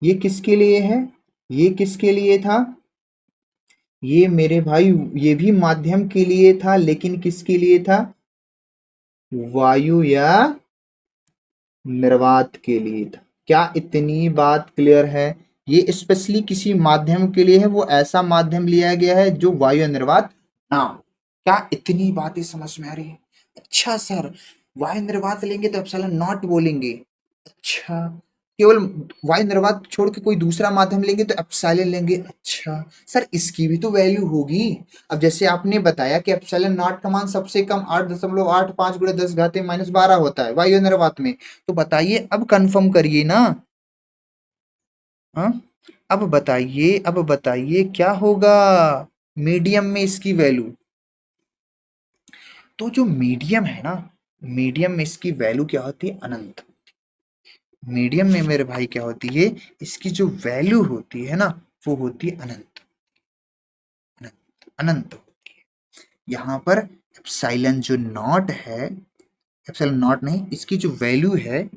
ये किसके लिए है, ये किसके लिए था, ये मेरे भाई ये भी माध्यम के लिए था, लेकिन किसके लिए था, वायु या निर्वात के लिए था। क्या इतनी बात क्लियर है, ये स्पेशली किसी माध्यम के लिए है, वो ऐसा माध्यम लिया गया है जो वायु या निर्वात ना हो। क्या इतनी बातें समझ में आ रही है। अच्छा सर, वायु निर्वात लेंगे तो एप्सिलॉन नॉट बोलेंगे, अच्छा केवल वायु निर्वात छोड़ के कोई दूसरा माध्यम लेंगे तो एप्सिलॉन लेंगे, अच्छा सर इसकी भी तो वैल्यू होगी। अब जैसे आपने बताया कि एप्सिलॉन नॉट का मान सबसे कम 8.85 गुणे 10 घाते -12 होता है वायु निर्वात में, तो बताइए अब कंफर्म करिए ना। हाँ, अब बताइए क्या होगा मीडियम में इसकी वैल्यू। तो जो मीडियम है ना, मीडियम में इसकी वैल्यू क्या होती है, अनंत। मीडियम में मेरे भाई क्या होती है, इसकी जो वैल्यू होती है ना, वो होती है अनंत, अनंत अनंत होती है। यहाँ पर एप्सिलॉन जो नॉट है, एप्सिलॉन नॉट नहीं, इसकी जो वैल्यू है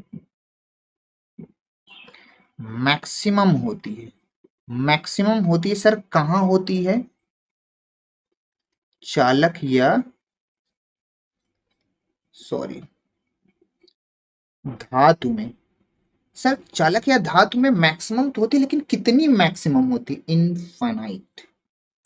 मैक्सिमम होती है, मैक्सिमम होती है सर, कहाँ होती है, चालक या सॉरी धातु में। सर चालक या धातु में मैक्सिमम तो होती है, लेकिन कितनी मैक्सिमम होती, इनफाइनाइट,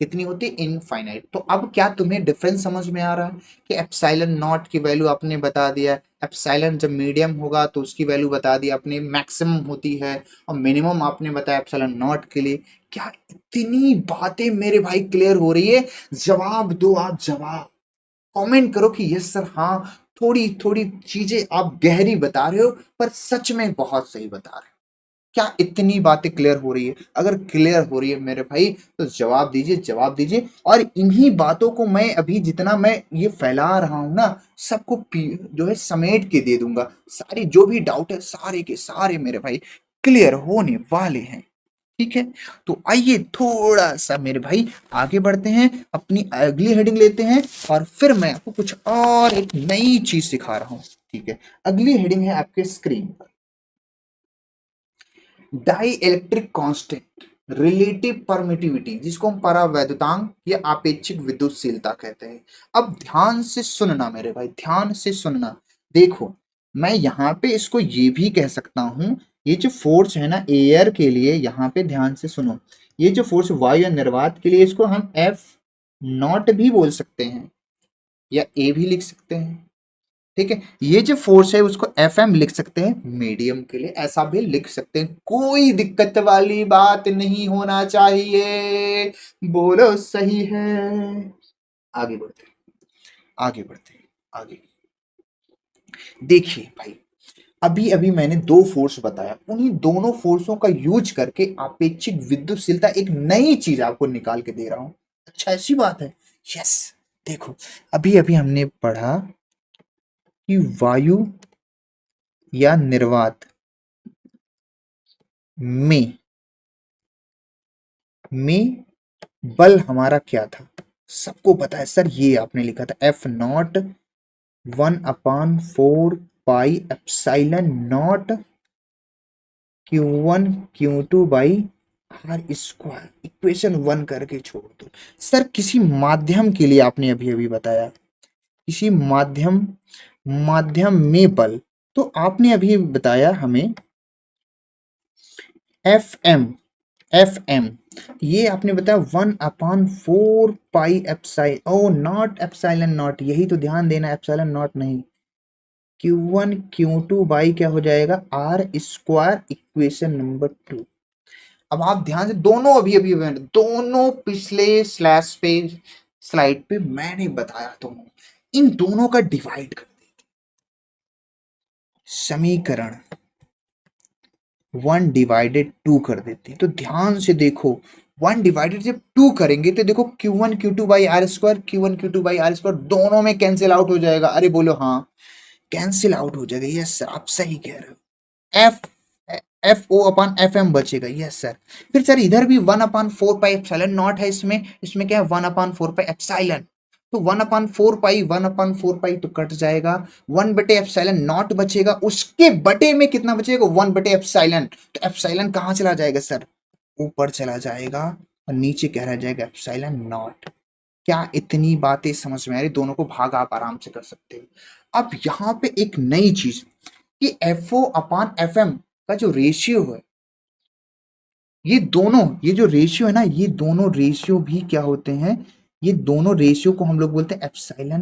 कितनी होती है, इनफाइनाइट। तो अब क्या तुम्हें डिफरेंस समझ में आ रहा है कि एप्सिलॉन नॉट की वैल्यू आपने बता दिया, एप्सिलॉन जब मीडियम होगा तो उसकी वैल्यू बता दी आपने, मैक्सिमम होती है, और मिनिमम आपने बताया एप्सिलॉन नॉट के लिए। क्या इतनी बातें मेरे भाई क्लियर हो रही है, जवाब दो आप, जवाब कमेंट करो कि यस सर, हाँ थोड़ी थोड़ी चीजें आप गहरी बता रहे हो पर सच में बहुत सही बता रहे हो। क्या इतनी बातें क्लियर हो रही है, अगर क्लियर हो रही है मेरे भाई तो जवाब दीजिए, जवाब दीजिए। और इन्हीं बातों को मैं अभी जितना मैं ये फैला रहा हूं ना, सबको जो है समेट के दे दूंगा, सारी जो भी डाउट है सारे के सारे मेरे भाई क्लियर होने वाले हैं, ठीक है। तो आइए थोड़ा सा मेरे भाई आगे बढ़ते हैं, अपनी अगली हेडिंग लेते हैं, और फिर मैं आपको कुछ और एक नई चीज सिखा रहा हूं, ठीक है। अगली हेडिंग है आपके स्क्रीन पर, dielectric constant relative permittivity, जिसको हम परावैद्युतांक या आपेक्षिक विद्युतशीलता कहते हैं। अब ध्यान से सुनना मेरे भाई, ध्यान से सुनना, देखो मैं यहाँ पे इसको ये भी कह सकता हूं, ये जो फोर्स है ना एयर के लिए, यहाँ पे ध्यान से सुनो, ये जो फोर्स वायु या निर्वात के लिए, इसको हम एफ नॉट भी बोल सकते हैं या ए भी लिख सकते हैं। ठीक है, ये जो फोर्स है उसको एफ एम लिख सकते हैं, मीडियम के लिए ऐसा भी लिख सकते हैं, कोई दिक्कत वाली बात नहीं होना चाहिए। बोलो सही है। आगे बढ़ते हैं, आगे बढ़ते हैं, आगे। देखिए भाई, अभी अभी मैंने दो फोर्स बताया, उन्हीं दोनों फोर्सों का यूज करके अपेक्षिक विद्युतशीलता एक नई चीज आपको निकाल के दे रहा हूं। अच्छा, ऐसी बात है। यस। देखो, अभी अभी हमने पढ़ा कि वायु या निर्वात में बल हमारा क्या था, सबको पता है सर। ये आपने लिखा था F not 1/4 pi epsilon naught Q1 Q2/r²। Equation 1 करके छोड़ दो सर। किसी माध्यम के लिए आपने अभी अभी बताया, किसी माध्यम माध्यम में बल, तो आपने अभी बताया हमें एफ एम। एफ एम ये आपने बताया 1/4 पाई ओ नॉट एप्सिलॉन नॉट, यही तो ध्यान देना, एप्सिलॉन नॉट नहीं। Q1 Q2 क्या हो जाएगा, r²। Equation number 2। अब आप ध्यान से, दोनों अभी अभी दोनों पिछले स्लाइड पे मैंने बताया, दोनों इन दोनों का डिवाइड कर देते, समीकरण 1/2 कर देते। तो ध्यान से देखो, 1/ जब 2 करेंगे तो देखो Q1 Q2/r², Q1 Q2/r² दोनों में कैंसिल आउट हो जाएगा। अरे बोलो हाँ, कैंसिल आउट हो जाएगा। यस सर, आप सही कह रहे हो। F O/F M बचेगा। Yes sir. फिर सर इधर भी 1/4 पाई एप्सिलॉन नॉट है, इसमें क्या है 1/4 पाई एप्सिलॉन। तो 1/4 पाई तो कट जाएगा, 1/एप्सिलॉन नॉट बचेगा, उसके बटे में कितना बचेगा 1/एप्सिलॉन। तो एप्सिलॉन कहाँ चला जाएगा सर, ऊपर चला जाएगा, और नीचे क्या रह जाएगा एप्सिलॉन नॉट। क्या इतनी बातें समझ में आ रही, दोनों को भाग आप आराम से कर सकते हो। अब यहाँ पे एक नई चीज कि FO/FM का जो रेशियो है, ये जो रेशियो है ना, ये दोनों रेशियो भी क्या होते हैं, ये दोनों रेशियो को हम लोग बोलते हैं एप्सिलॉन।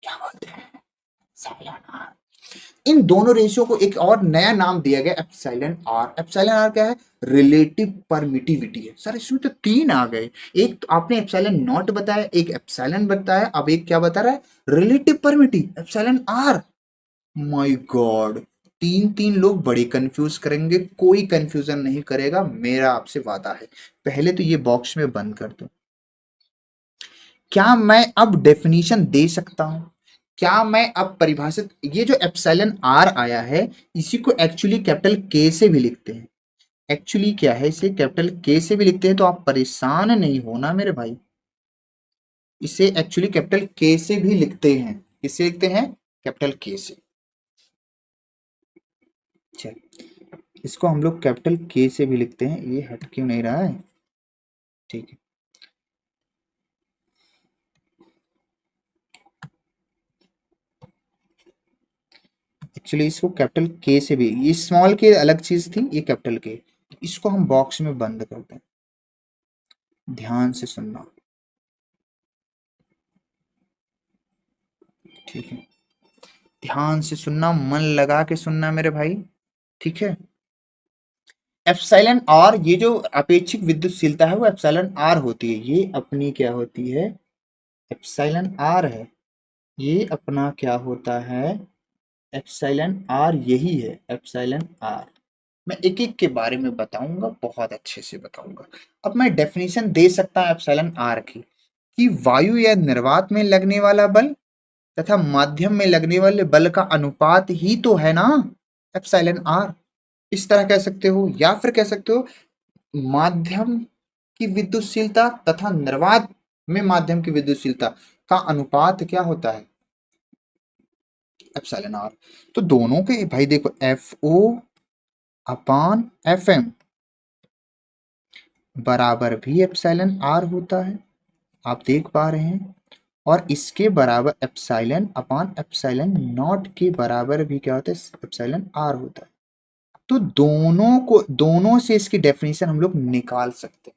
क्या बोलते हैं, एप्सिलॉन आर। इन दोनों रेशियो को एक और नया नाम दिया गया एप्सिलॉन आर। एप्सिलॉन आर क्या है, रिलेटिव परमिटिविटी है सर। इसमें तो तीन आ गए, एक तो आपने एप्सिलॉन नॉट बताया, एक एप्सिलॉन बताया, अब एक क्या बता रहा है, relative permittive epsilon R. My god, तीन तीन लोग बड़े कंफ्यूज करेंगे, कोई कंफ्यूजन नहीं करेगा, मेरा आपसे वादा है। पहले तो ये बॉक्स में बंद कर दो। क्या मैं अब डेफिनेशन दे सकता हूं, क्या मैं अब परिभाषित, ये जो एप्सिलॉन आर आया है, इसी को एक्चुअली कैपिटल के से भी लिखते हैं। एक्चुअली क्या है, इसे कैपिटल के से भी लिखते हैं, तो आप परेशान नहीं होना मेरे भाई। इसे एक्चुअली कैपिटल के से भी लिखते हैं। किससे लिखते हैं, कैपिटल के से। चल, इसको हम लोग कैपिटल के से भी लिखते हैं, ये हट क्यों नहीं रहा है। ठीक है, एक्चुअली इसको कैपिटल के से भी, ये स्मॉल के अलग चीज थी, ये कैपिटल के। इसको हम बॉक्स में बंद करते हैं, ध्यान से सुनना। ठीक है, ध्यान से सुनना, मन लगा के सुनना मेरे भाई। ठीक है, एप्सिलॉन आर, ये जो अपेक्षिक विद्युतशीलता है वो एप्सिलॉन आर होती है। ये अपनी क्या होती है, एप्सिलॉन आर है। ये अपना क्या होता है, एप्सिलॉन आर, यही है एप्सिलॉन आर। मैं एक एक के बारे में बताऊंगा, बहुत अच्छे से बताऊंगा। अब मैं डेफिनेशन दे सकता हूं एप्सिलॉन आर की, कि वायु या निर्वात में लगने वाला बल तथा माध्यम में लगने वाले बल का अनुपात ही तो है ना एप्सिलॉन आर। इस तरह कह सकते हो, या फिर कह सकते हो माध्यम की विद्युतशीलता तथा निर्वात में माध्यम की विद्युतशीलता का अनुपात क्या होता है, एप्सिलॉन आर। तो दोनों के भाई देखो, FO/FM बराबर भी एप्सिलॉन आर होता है, आप देख पा रहे हैं। और इसके बराबर एप्सिलॉन/एप्सिलॉन नॉट के बराबर भी क्या होता है, एप्सिलॉन आर होता है। तो दोनों से इसकी डेफिनेशन हम लोग निकाल सकते हैं।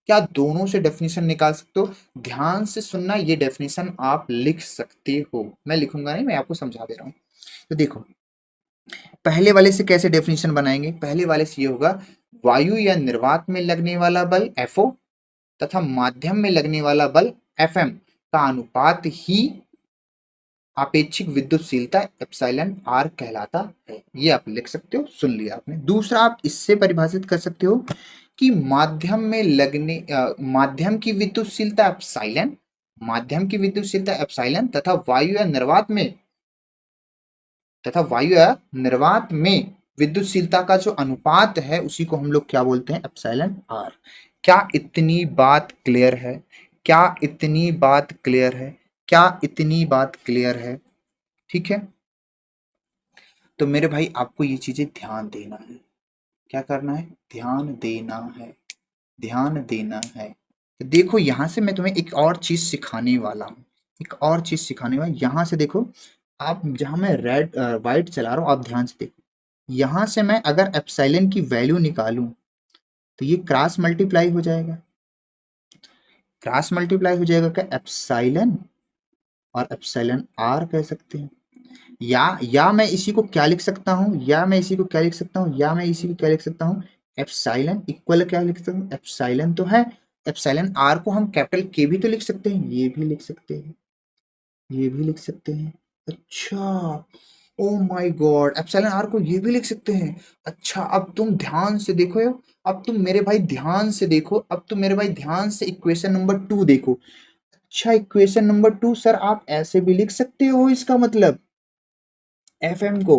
क्या दोनों से डेफिनेशन निकाल सकते हो? ध्यान से सुनना, ये डेफिनेशन आप लिख सकते हो, मैं लिखूंगा नहीं, मैं आपको समझा दे रहा हूं। तो देखो, पहले वाले से कैसे डेफिनेशन बनाएंगे? पहले वाले से ये होगा, वायु या निर्वात में लगने वाला बल Fo तथा माध्यम में लगने वाला बल Fm का अनुपात ही आपेक्षिक विद्युतशीलता एप्सिलॉन आर कहलाता है। ये आप लिख सकते हो, सुन लिया आपने। दूसरा, आप इससे परिभाषित कर सकते हो कि माध्यम की विद्युतशीलता एप्सिलॉन, माध्यम की विद्युतशीलता एप्सिलॉन तथा वायु या निर्वात में विद्युतशीलता का जो अनुपात है उसी को हम लोग क्या बोलते हैं? Epsilon R. क्या इतनी बात क्लियर है? क्या इतनी बात क्लियर है? क्या इतनी बात क्लियर है? ठीक है, तो मेरे भाई आपको ये चीजें ध्यान देना है। क्या करना है? ध्यान देना है, ध्यान देना है। तो देखो, यहां से मैं तुम्हें एक और चीज सिखाने वाला हूँ, एक और चीज सिखाने वाला। यहां से देखो, आप जहां मैं वाइट चला रहा हूं, आप ध्यान से देखो। यहां से मैं अगर एप्सिलॉन की वैल्यू निकालूं तो ये क्रॉस मल्टीप्लाई हो जाएगा। क्रॉस मल्टीप्लाई हो जाएगा क्या? एप्सिलॉन और एप्सिलॉन आर कह सकते हैं। या मैं इसी को क्या लिख सकता हूं? या मैं इसी को क्या लिख सकता हूं? या मैं इसी को क्या लिख सकता हूं? एप्सिलॉन इक्वल क्या लिख सकता हूं? एप्सिलॉन तो है, एप्सिलॉन आर को हम कैपिटल के भी तो लिख सकते हैं, ये भी लिख सकते हैं, ये भी लिख सकते हैं। अच्छा, oh my god, epsilon R को ये भी लिख सकते हैं। अच्छा, अब तुम ध्यान से देखो, अब तुम मेरे भाई ध्यान से देखो, अब तुम मेरे भाई ध्यान से इक्वेशन नंबर 2 देखो। अच्छा, इक्वेशन नंबर 2 सर आप ऐसे भी लिख सकते हो, इसका मतलब एफ एम को,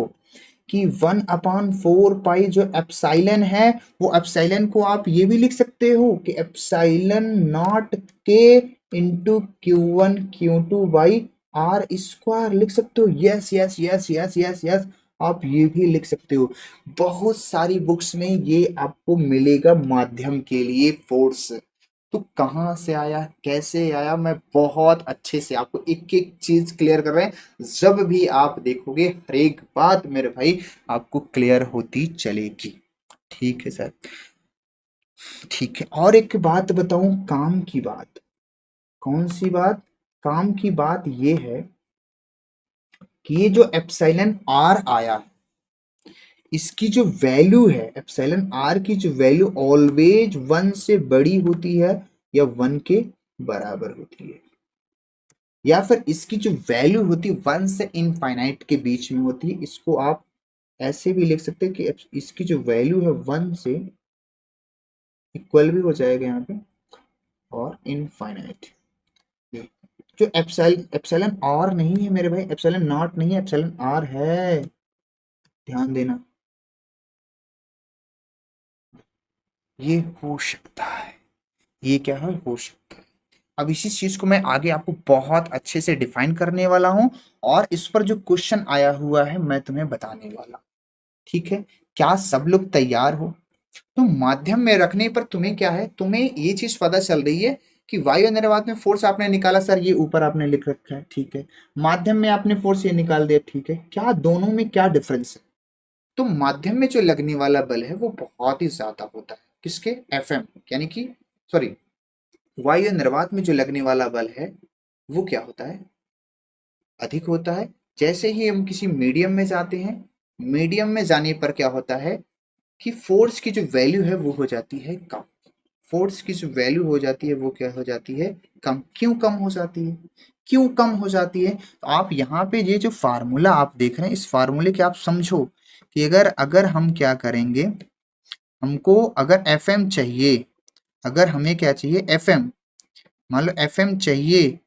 कि 1/4 पाई जो एप्सिलॉन है, वो एप्सिलॉन को आप ये भी लिख सकते हो कि एप्सिलॉन नॉट के इंटू Q1 Q2/R² लिख सकते हो। Yes yes yes yes yes yes, आप ये भी लिख सकते हो। बहुत सारी बुक्स में ये आपको मिलेगा माध्यम के लिए फोर्स। तो कहाँ से आया, कैसे आया, मैं बहुत अच्छे से आपको एक एक चीज क्लियर कर रहे हैं। जब भी आप देखोगे हर एक बात मेरे भाई आपको क्लियर होती चलेगी। ठीक है सर, ठीक है। और एक बात बताऊं, काम की बात। कौन सी बात? काम की बात ये है कि ये जो एप्सिलॉन आर आया है, इसकी जो वैल्यू है, एप्सिलॉन आर की जो वैल्यू ऑलवेज 1 से बड़ी होती है या 1 के बराबर होती है, या फिर इसकी जो वैल्यू होती है 1 से इनफाइनाइट के बीच में होती है। इसको आप ऐसे भी लिख सकते हैं कि इसकी जो वैल्यू है 1 से इक्वल भी हो जाएगा यहाँ पे, और इनफाइनाइट। जो एप्सिलॉन आर नहीं है मेरे भाई, एप्सिलॉन नॉट नहीं है, एप्सिलॉन आर है, ध्यान देना। ये हो सकता है, ये क्या है, हो सकता है। अब इसी चीज को मैं आगे आपको बहुत अच्छे से डिफाइन करने वाला हूं, और इस पर जो क्वेश्चन आया हुआ है मैं तुम्हें बताने वाला हूं। ठीक है, क्या सब लोग तैयार हो? तो माध्यम में रखने पर तुम्हें क्या है, तुम्हें ये चीज पता चल रही है कि वायु निर्वात में फोर्स आपने निकाला सर, ये ऊपर आपने लिख रखा है, ठीक है। माध्यम में आपने फोर्स ये निकाल दिया, ठीक है। क्या दोनों में क्या डिफरेंस है? तो माध्यम में जो लगने वाला बल है वो बहुत ही ज्यादा होता है, किसके? एफएम, यानी कि सॉरी, वायु निर्वात में जो लगने वाला बल है वो क्या होता है? अधिक होता है। जैसे ही हम किसी मीडियम में जाते हैं, मीडियम में जाने पर क्या होता है कि फोर्स की जो वैल्यू है वो हो जाती है कम। फोर्स की जो वैल्यू हो जाती है वो क्या हो जाती है? कम। क्यों कम हो जाती है? क्यों कम हो जाती है? तो आप यहाँ पे ये जो फार्मूला आप देख रहे हैं, इस फार्मूले के आप समझो कि अगर अगर हम क्या करेंगे, हमको अगर एफ एम चाहिए, अगर हमें क्या चाहिए? एफ एम, मान लो एफ एम चाहिए,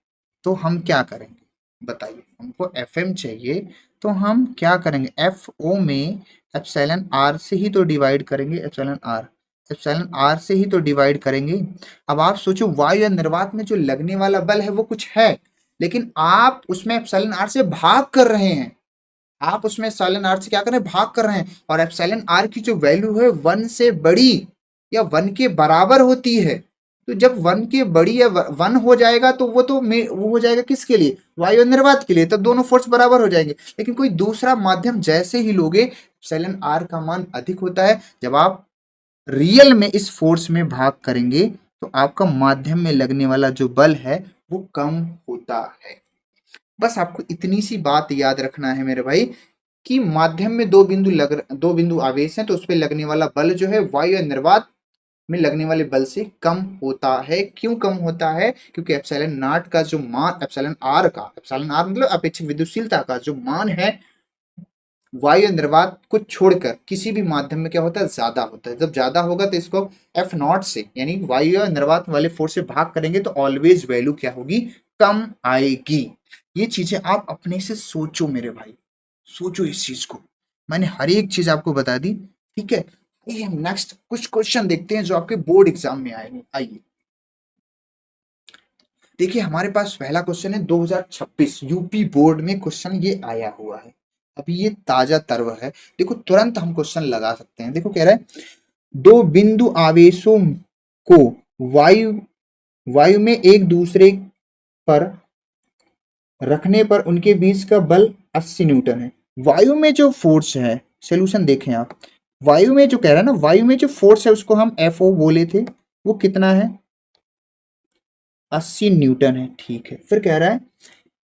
तो हम क्या करेंगे? बताइए, हमको एफ एम चाहिए तो हम क्या करेंगे? एफ ओ में एप्सिलॉन आर से ही तो डिवाइड करेंगे, एप्सिलॉन आर, एप्सिलॉन आर से ही तो डिवाइड करेंगे। अब आप सोचो, वायु या निर्वात में जो लगने वाला बल है वो कुछ है, लेकिन आप उसमें एप्सिलॉन आर से भाग कर रहे हैं। आप उसमें एप्सिलॉन आर से क्या कर रहे हैं? भाग कर रहे हैं। और एप्सिलॉन आर की जो वैल्यू है 1 से बड़ी या 1 के बराबर होती है। तो जब वन के बड़ी या वन हो जाएगा तो वो हो जाएगा किसके लिए, वायु निर्वात के लिए, तब दोनों फोर्स बराबर हो जाएंगे। लेकिन कोई दूसरा माध्यम जैसे ही लोगे, एप्सिलॉन आर का मान अधिक होता है। जब आप रियल में इस फोर्स में भाग करेंगे तो आपका माध्यम में लगने वाला जो बल है वो कम होता है। बस आपको इतनी सी बात याद रखना है मेरे भाई कि माध्यम में दो बिंदु आवेश हैं, तो उस पर लगने वाला बल जो है वायु निर्वात में लगने वाले बल से कम होता है। क्यों कम होता है? क्योंकि एप्सिलॉन नॉट का जो मान, एप्सिलॉन आर मतलब अपेक्षित विद्युतशीलता का जो मान है, वायु निर्वात को छोड़कर किसी भी माध्यम में क्या होता है, ज्यादा होता है। जब ज्यादा होगा तो इसको एफ नॉट से यानी वायु निर्वात वाले फोर्स से भाग करेंगे तो ऑलवेज वैल्यू क्या होगी, कम आएगी। ये चीजें आप अपने से सोचो मेरे भाई, सोचो इस चीज को। मैंने हर एक चीज आपको बता दी, ठीक है। आइए हम नेक्स्ट कुछ क्वेश्चन देखते हैं जो आपके बोर्ड एग्जाम में आए। आइए देखिए, हमारे पास पहला क्वेश्चन है 2026 यूपी बोर्ड में क्वेश्चन ये आया हुआ है, अभी ये ताजा तर्व है। देखो तुरंत हम क्वेश्चन लगा सकते हैं। देखो कह रहा है दो बिंदु आवेशों को वायु वायु में एक दूसरे पर रखने पर उनके बीच का बल 80 न्यूटन है। वायु में जो फोर्स है, सोल्यूशन देखें आप, वायु में जो कह रहा है ना, वायु में जो फोर्स है उसको हम एफ ओ बोले थे, वो कितना है, 80 न्यूटन है, ठीक है। फिर कह रहा है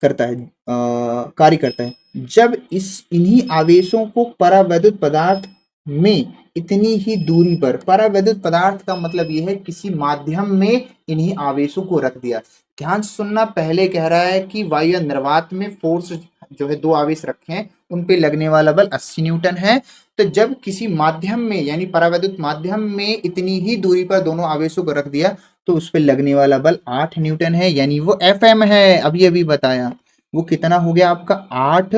करता है कार्य करता है जब इन्हीं आवेशों को परावैद्युत पदार्थ में इतनी ही दूरी पर, परावैद्युत पदार्थ का मतलब यह है किसी माध्यम में इन्हीं आवेशों को रख दिया। ध्यान से सुनना, पहले कह रहा है कि वायु निर्वात में फोर्स जो है दो आवेश रखे हैं, उन पे लगने वाला बल 80 न्यूटन है। तो जब किसी माध्यम में यानी परावैद्युत माध्यम में इतनी ही दूरी पर दोनों आवेशों को रख दिया तो उस पर लगने वाला बल 8 न्यूटन है, यानी वो एफ एम है। अभी अभी बताया वो कितना हो गया आपका, 8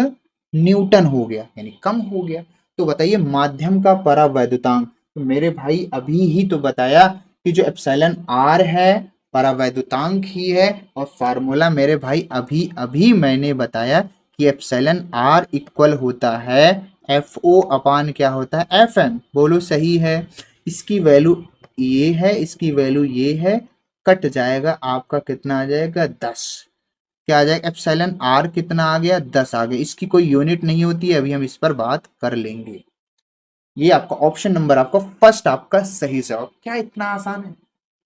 न्यूटन हो गया, यानी कम हो गया। तो बताइए माध्यम का परावैद्युतांक, तो मेरे भाई अभी ही तो बताया कि जो एप्सिलॉन आर है परावैद्युतांक ही है, और फार्मूला मेरे भाई अभी अभी मैंने बताया कि एप्सिलॉन आर इक्वल होता है एफ ओ अपान क्या होता है, एफ एम। बोलो सही है। इसकी वैल्यू ये है, इसकी वैल्यू ये है, कट जाएगा आपका, कितना आ जाएगा, 10। क्या आ जाएगा, एप्सिलॉन आर कितना आ गया, 10 आ गया। इसकी कोई यूनिट नहीं होती है, अभी हम इस पर बात कर लेंगे। ये आपका ऑप्शन नंबर, आपका फर्स्ट, आपका सही जवाब। क्या इतना आसान है?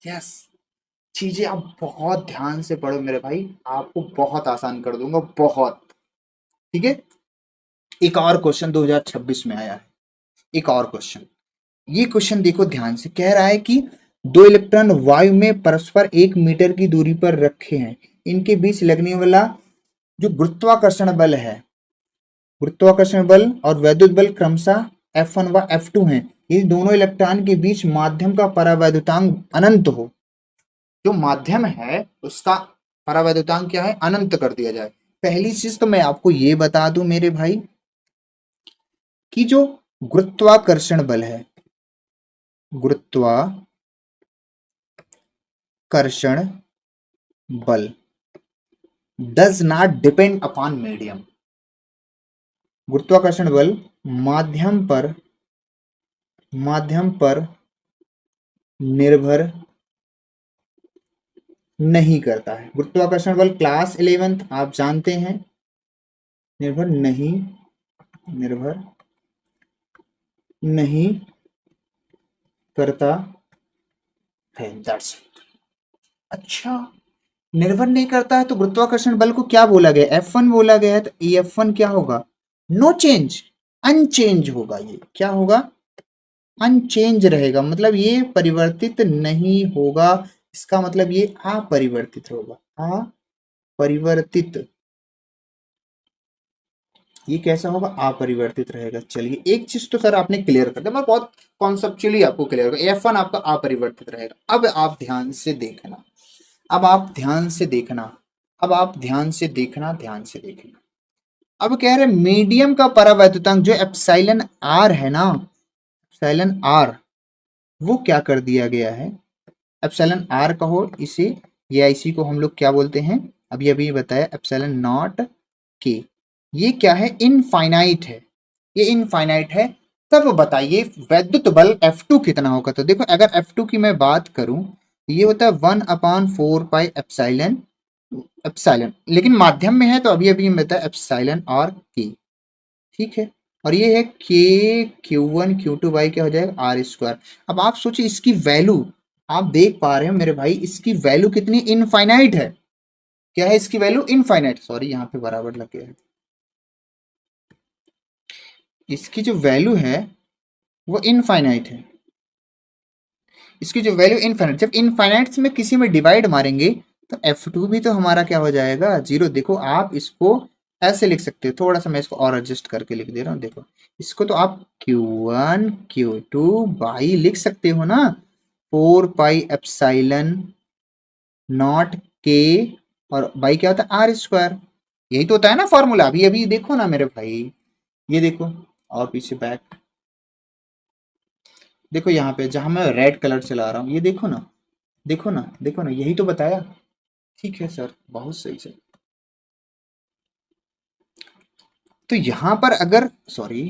यस। चीजें आप बहुत ध्यान से पढ़ो मेरे भाई, आपको बहुत आसान कर दूंगा, बहुत। ठीक है, एक और क्वेश्चन 2026 में आया है, एक और क्वेश्चन। ये क्वेश्चन देखो ध्यान से, कह रहा है कि दो इलेक्ट्रॉन वायु में परस्पर 1 मीटर की दूरी पर रखे हैं, इनके बीच लगने वाला जो गुरुत्वाकर्षण बल है, गुरुत्वाकर्षण बल और वैद्युत बल क्रमशः F1 व F2 हैं। ये दोनों इलेक्ट्रॉन के बीच माध्यम का परावैद्युतांक अनंत हो। जो माध्यम है उसका परावैद्युतांक क्या है, अनंत कर दिया जाए। पहली चीज तो मैं आपको ये बता दूं मेरे भाई कि जो गुरुत्वाकर्षण बल है, गुरुत्वाकर्षण बल does not depend upon medium. गुरुत्वाकर्षण बल माध्यम पर निर्भर नहीं करता है। गुरुत्वाकर्षण बल क्लास 11th आप जानते हैं, निर्भर नहीं करता है, दैट्स इट। अच्छा, निर्भर नहीं करता है तो गुरुत्वाकर्षण बल को क्या बोला गया, F1 बोला गया है। तो F1 क्या होगा, नो चेंज, अनचेंज होगा। ये क्या होगा, अनचेंज रहेगा, मतलब ये परिवर्तित नहीं होगा। इसका मतलब ये अपरिवर्तित होगा, अपरिवर्तित। ये कैसा होगा, अपरिवर्तित रहेगा। चलिए एक चीज तो सर आपने क्लियर कर दिया, मैं बहुत कॉन्सेप्चुअली आपको क्लियर कर, F1 आपका अपरिवर्तित रहेगा। अब आप ध्यान से देखना, अब आप ध्यान से देखना, अब आप ध्यान से देखना, ध्यान से देखना। अब कह रहे मीडियम का परावैद्युतांक जो एप्सिलॉन आर है ना, एप्सिलॉन आर, वो क्या कर दिया गया है, एप्सिलॉन आर कहो इसे, या इसी को हम लोग क्या बोलते हैं, अभी अभी बताया एप्सिलॉन नॉट के। ये क्या है, इनफाइनाइट है, ये इनफाइनाइट है। तब बताइए वैद्युत बल F2 कितना होगा। तो देखो अगर F2 की मैं बात करूं ये होता है 1/4 पाई एप्सिलॉन, एप्सिलॉन लेकिन माध्यम में है तो अभी अभी मैं बताया एप्सिलॉन आर के, ठीक है। और ये है के Q1 Q2 बाई क्या हो जाएगा आर स्क्वायर। अब आप सोचिए इसकी वैल्यू, आप देख पा रहे हो मेरे भाई इसकी वैल्यू कितनी इनफाइनाइट है। क्या है इसकी वैल्यू इनफाइनाइट, सॉरी यहाँ पे बराबर लग गया है। इसकी जो वैल्यू है वो इनफाइनाइट है, इसकी जो वैल्यू इनफाइनाइट, जब इनफाइनाइट में किसी में डिवाइड मारेंगे तो F2 भी तो हमारा क्या हो जाएगा जीरो। देखो आप इसको ऐसे लिख सकते हो, थोड़ा सा मैं इसको और एडजस्ट करके लिख दे रहा हूँ। देखो इसको तो आप Q1 Q2 बाई लिख सकते हो ना, 4 पाई एप्सिलॉन नॉट के, और बाई क्या होता है आर स्क्वायर। यही तो होता है ना फॉर्मूला। अभी अभी देखो ना मेरे भाई, ये देखो और पीछे बैक देखो, यहाँ पे जहां मैं रेड कलर चला रहा हूँ ये देखो ना, देखो ना, देखो ना, यही तो बताया। ठीक है सर, बहुत सही सर। तो यहां पर अगर, सॉरी,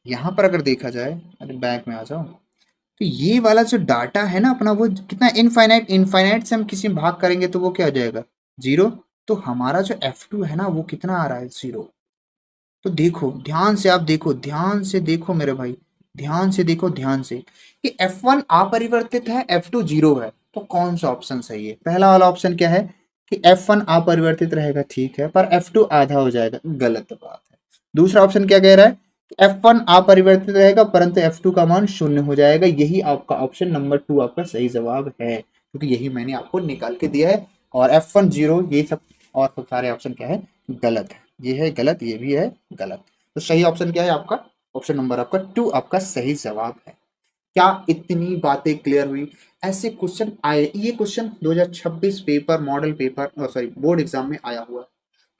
यहां पर अगर देखा जाए, अरे बैक में आ जाओ, तो ये वाला जो डाटा है ना अपना वो कितना इनफाइनाइट, इनफाइनाइट से हम किसी में भाग करेंगे तो वो क्या हो जाएगा जीरो। तो हमारा जो F2 है ना वो कितना आ रहा है जीरो। तो देखो ध्यान से, आप देखो ध्यान से देखो मेरे भाई, ध्यान से देखो ध्यान से, कि F1 अपरिवर्तित है F2 जीरो है, तो कौन सा ऑप्शन सही है। पहला वाला ऑप्शन क्या है कि F1 अपरिवर्तित रहेगा, ठीक है, पर F2 आधा हो जाएगा, गलत बात है। दूसरा ऑप्शन क्या कह रहा है, F1 अपरिवर्तित रहेगा परंतु F2 का मान शून्य हो जाएगा। यही आपका ऑप्शन नंबर 2 आपका सही जवाब है, क्योंकि यही मैंने आपको निकाल के दिया है। और F1 जीरो, ये सब और सब सारे ऑप्शन क्या है गलत है, ये है गलत, ये भी है गलत। तो सही ऑप्शन क्या है आपका, ऑप्शन नंबर आपका 2 आपका सही जवाब है। क्या इतनी बातें क्लियर हुई। ऐसे क्वेश्चन आए, ये question 2026 paper model paper sorry board exam में आया हुआ है।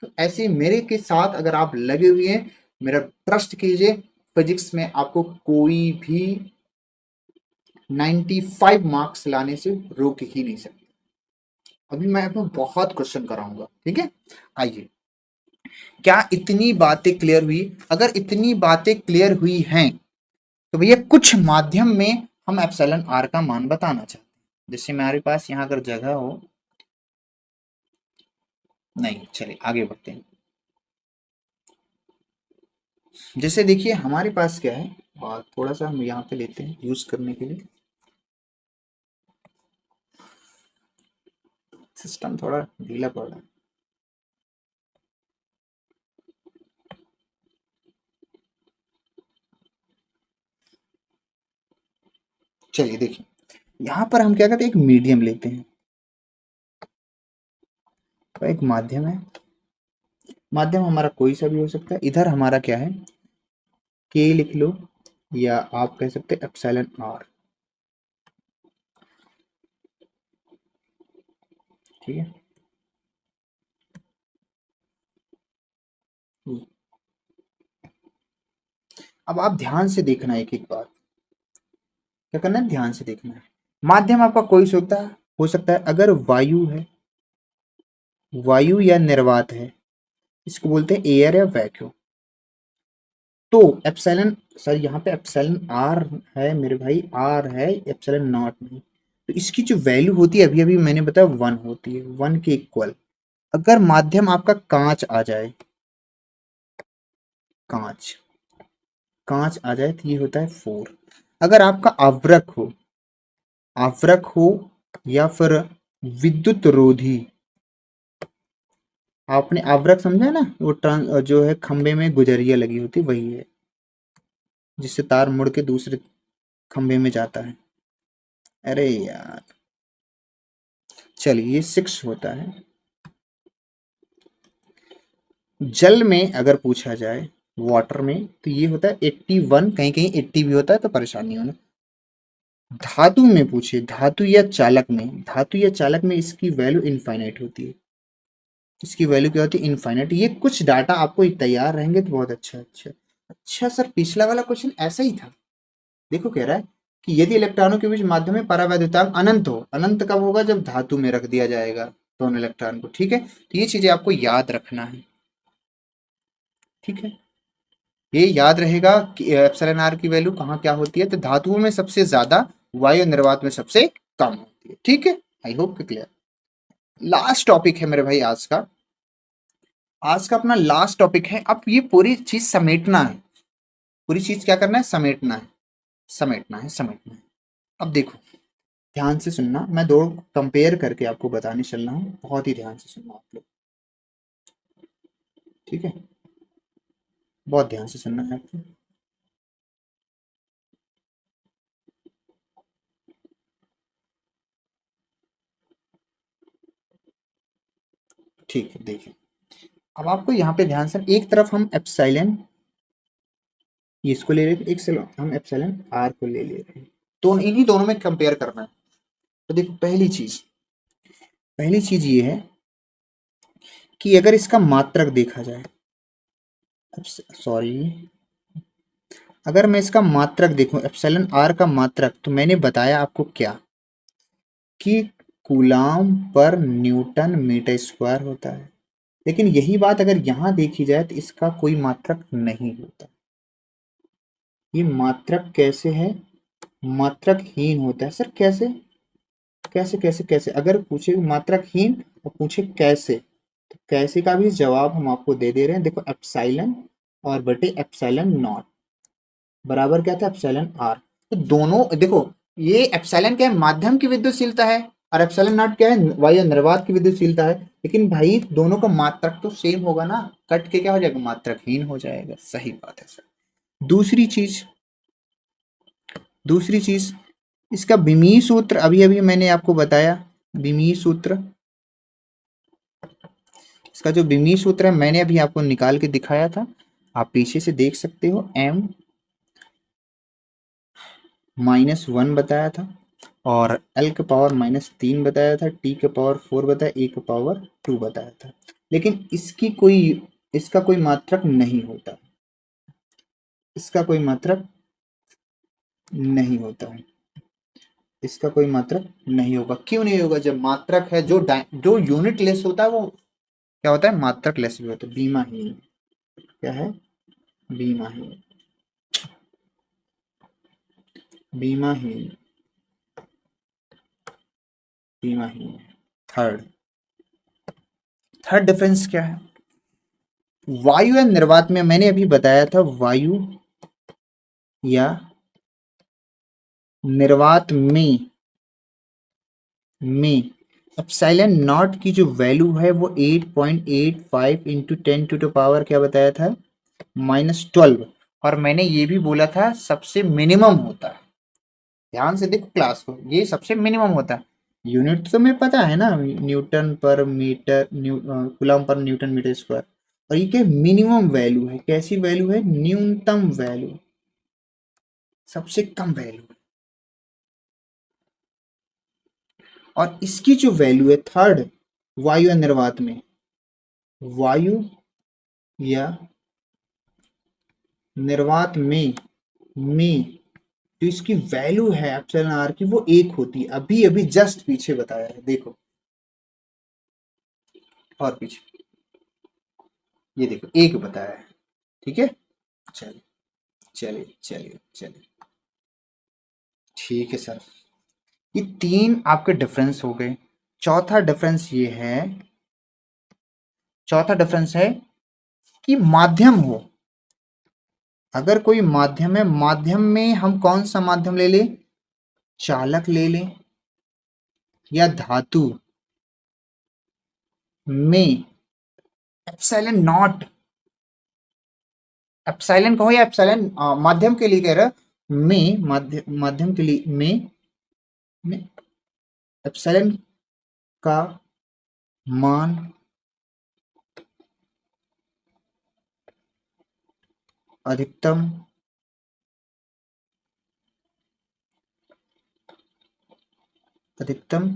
तो ऐसे मेरे के साथ अगर आप लगे हुए हैं, मेरा ट्रस्ट कीजिए, फिजिक्स में आपको कोई भी 95 मार्क्स लाने से रोक ही नहीं सकता। अभी मैं आपको बहुत क्वेश्चन कराऊंगा, ठीक है। आइए, क्या इतनी बातें क्लियर हुई। अगर इतनी बातें क्लियर हुई हैं तो भैया कुछ माध्यम में हम एप्सिलॉन आर का मान बताना चाहते हैं। जैसे हमारे पास यहाँ अगर जगह हो, नहीं चलिए आगे बढ़ते हैं। जैसे देखिए हमारे पास क्या है, और थोड़ा सा हम यहाँ पे लेते हैं यूज करने के लिए, सिस्टम थोड़ा ढीला पड़ रहा है। चलिए देखिए, यहाँ पर हम क्या करते हैं, एक मीडियम लेते हैं, तो एक माध्यम है। माध्यम हमारा कोई सा भी हो सकता है। इधर हमारा क्या है, के लिख लो, या आप कह सकते हैं एप्सिलॉन आर, ठीक है। अब आप ध्यान से देखना एक एक बात, क्या करना है ध्यान से देखना है। माध्यम आपका कोई हो सकता है अगर वायु है, वायु या निर्वात है, इसको बोलते हैं एयर या वैक्यूम। तो एप्सिलॉन, सर यहाँ पे एप्सिलॉन आर है मेरे भाई, आर है, एप्सिलॉन नॉट नहीं। तो इसकी जो वैल्यू होती है अभी अभी मैंने बताया 1 होती है, 1 के इक्वल। अगर माध्यम आपका कांच आ जाए, कांच, कांच आ जाए तो ये होता है 4। अगर आपका आवृक हो, आवृक हो, या फिर विद्युत रोधी, आपने आवृक समझा ना, वो जो है खंबे में गुजरिया लगी होती वही है, जिससे तार मुड़ के दूसरे खंबे में जाता है। अरे यार, चलिए ये 6 होता है। जल में अगर पूछा जाए, वाटर में, तो ये होता है 81, कहीं कहीं 80 भी होता है, तो परेशानी होना। धातु में पूछे, धातु या चालक में, धातु या चालक में इसकी वैल्यू इनफाइनाइट होती है। इसकी वैल्यू क्या होती है इनफाइनाइट। ये कुछ डाटा आपको तैयार रहेंगे तो बहुत अच्छा। अच्छा अच्छा सर, पिछला वाला क्वेश्चन ऐसा ही था। देखो कह रहा है कि यदि इलेक्ट्रॉनों के बीच माध्यम में परावैद्युतांक अनंत हो, अनंत कब होगा जब धातु में रख दिया जाएगा दोनों इलेक्ट्रॉन को, ठीक है। तो ये चीजें आपको याद रखना है, ठीक है। ये याद रहेगा कि एप्सिलॉन आर की वैल्यू कहाँ क्या होती है। तो धातुओं में सबसे ज्यादा, वायु निर्वात में सबसे कम होती है। ठीक है, आई होप कि क्लियर। लास्ट टॉपिक है मेरे भाई आज का, आज का अपना लास्ट टॉपिक है। अब ये पूरी चीज समेटना है, पूरी चीज क्या करना है, समेटना है, समेटना है, समेटना है। अब देखो ध्यान से सुनना, मैं दो कंपेयर करके आपको बताने चल रहा हूँ, बहुत ही ध्यान से सुनना आप लोग, ठीक है, बहुत ध्यान से सुनना है आपको। ठीक है, देखिए अब आपको यहाँ पे ध्यान से, एक तरफ हम एप्सिलॉन इसको ले रहे थे, एक से हम एप्सिलॉन आर को ले रहे हैं, तो इन्हीं दोनों में कंपेयर करना है। तो देखो पहली चीज ये है कि अगर इसका मात्रक देखा जाए, सॉरी, अगर मैं इसका मात्रक देखूं एप्सिलॉन आर का मात्रक, तो मैंने बताया आपको क्या कि कूलाम पर न्यूटन मीटर स्क्वायर होता है। लेकिन यही बात अगर यहां देखी जाए तो इसका कोई मात्रक नहीं होता। ये मात्रक कैसे है, मात्रकहीन होता है। सर कैसे, कैसे कैसे कैसे, अगर पूछे मात्रकहीन और पूछे कैसे, तो कैसे का भी जवाब हम आपको दे दे रहे हैं। देखो एप्सिलॉन और बटे एप्सिलॉन नॉट बराबर क्या था, एप्सिलॉन आर। तो दोनों देखो, ये एप्सिलॉन क्या है, माध्यम की विद्युतशीलता है, और एप्सिलॉन नॉट क्या है, वायु निर्वात की विद्युतशीलता है। लेकिन भाई दोनों का मात्रक तो सेम होगा ना, कट के क्या हो जाएगा, मात्रकहीन हो जाएगा। सही बात है सर। दूसरी चीज, दूसरी चीज, इसका विमीय सूत्र अभी अभी मैंने आपको बताया, विमीय सूत्र, इसका जो विमीय सूत्र है मैंने अभी आपको निकाल के दिखाया था, आप पीछे से देख सकते हो। m -1 बताया था, और l का पावर -3 बताया था, t का पावर 4 बताया, a का पावर 2 बताया था। लेकिन इसकी कोई, इसका कोई मात्रक नहीं होता, इसका कोई मात्रक नहीं होता है, इसका कोई मात्रक नहीं होगा। क्यों नहीं होगा, जब मात्रक है, जो यूनिट लेस होता है वो क्या होता है, मात्रक लेस भी होता है, बीमाहीन। क्या है, बीमाहीन, बीमाहीन, बीमाहीन। थर्ड, थर्ड डिफरेंस क्या है, वायु या निर्वात में मैंने अभी बताया था, वायु या निर्वात में एप्सिलॉन नॉट की जो वैल्यू है वो 8.85 इंटू 10⁻⁻, क्या बताया था, -12। और मैंने ये भी बोला था सबसे मिनिमम होता है। ध्यान से देखो क्लास को, ये सबसे मिनिमम होता है। यूनिट तो मैं पता है ना, newton per metre, coulomb per newton metre square. और ये क्या, मिनिमम वैल्यू है, कैसी वैल्यू है, न्यूनतम वैल्यू, सबसे कम वैल्यू। और इसकी जो वैल्यू है थर्ड, वायु या निर्वात में, वायु या निर्वात में जो इसकी वैल्यू है एप्सिलॉन आर की, वो 1 होती है। अभी अभी जस्ट पीछे बताया है, देखो और पीछे, ये देखो 1 बताया है। ठीक है, चलिए चलिए चलिए चलिए, ठीक है सर। ये 3 आपके डिफरेंस हो गए। चौथा डिफरेंस ये है, चौथा डिफरेंस है कि माध्यम हो, अगर कोई माध्यम है, माध्यम में हम कौन सा माध्यम ले लें, चालक ले लें या धातु में एप्सिलॉन नॉट, एप्सिलॉन कहो या एप्सिलॉन, माध्यम के लिए कह रहा, में माध्यम के लिए में एप्सिलॉन का मान अधिकतम, अधिकतम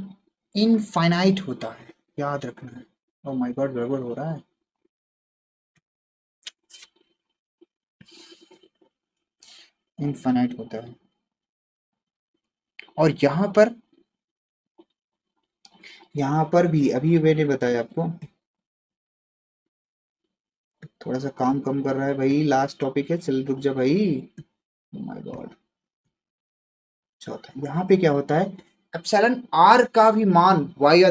इनफाइनाइट होता है, याद रखना है। ओ माय गॉड, गड़बड़ हो रहा है, इनफाइनाइट होता है। और यहाँ पर भी अभी मैंने बताया आपको, थोड़ा सा काम कम कर रहा है भाई, लास्ट टॉपिक है, चल रुक जा भाई। माय गॉड, चौथा यहाँ पे क्या होता है, एप्सिलॉन आर का भी मान वायु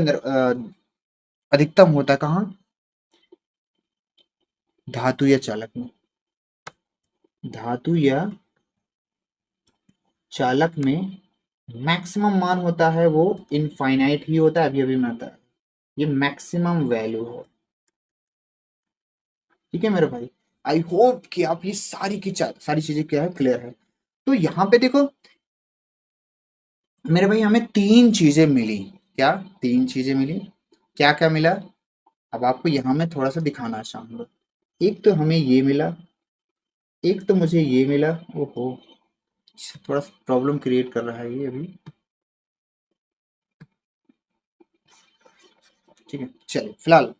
अधिकतम होता है कहाँ? धातु या चालक में। धातु या चालक में मैक्सिमम मान होता है वो इनफाइनाइट ही होता है, अभी अभी मैं बताया, ये मैक्सिमम वैल्यू है। ठीक है मेरे भाई, आई होप कि आप ये सारी की सारी चीजें क्या है क्लियर है। तो यहाँ पे देखो मेरे भाई, हमें तीन चीजें मिली। क्या तीन चीजें मिली? क्या क्या मिला? अब आपको यहाँ मैं थोड़ा सा दिखाना चाहूंगा। एक तो हमें ये मिला, एक तो मुझे ये मिला। ओहो, थोड़ा सा प्रॉब्लम क्रिएट कर रहा है ये अभी। ठीक है, चलिए फिलहाल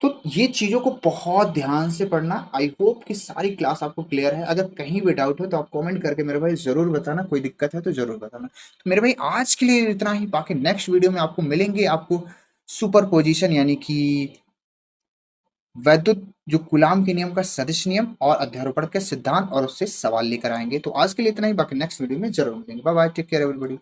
तो ये चीजों को बहुत ध्यान से पढ़ना। आई होप कि सारी क्लास आपको क्लियर है। अगर कहीं भी डाउट हो तो आप कमेंट करके मेरे भाई जरूर बताना, कोई दिक्कत है तो जरूर बताना। तो मेरे भाई आज के लिए इतना ही, बाकी नेक्स्ट वीडियो में आपको मिलेंगे, आपको सुपर पोजिशन यानी कि वैद्युत जो कूलाम के नियम का सदिश नियम और अध्यारोपण के सिद्धांत और उससे सवाल लेकर आएंगे। तो आज के लिए इतना ही, बाकी नेक्स्ट वीडियो में जरूर मिलेंगे। Bye bye, take care everybody.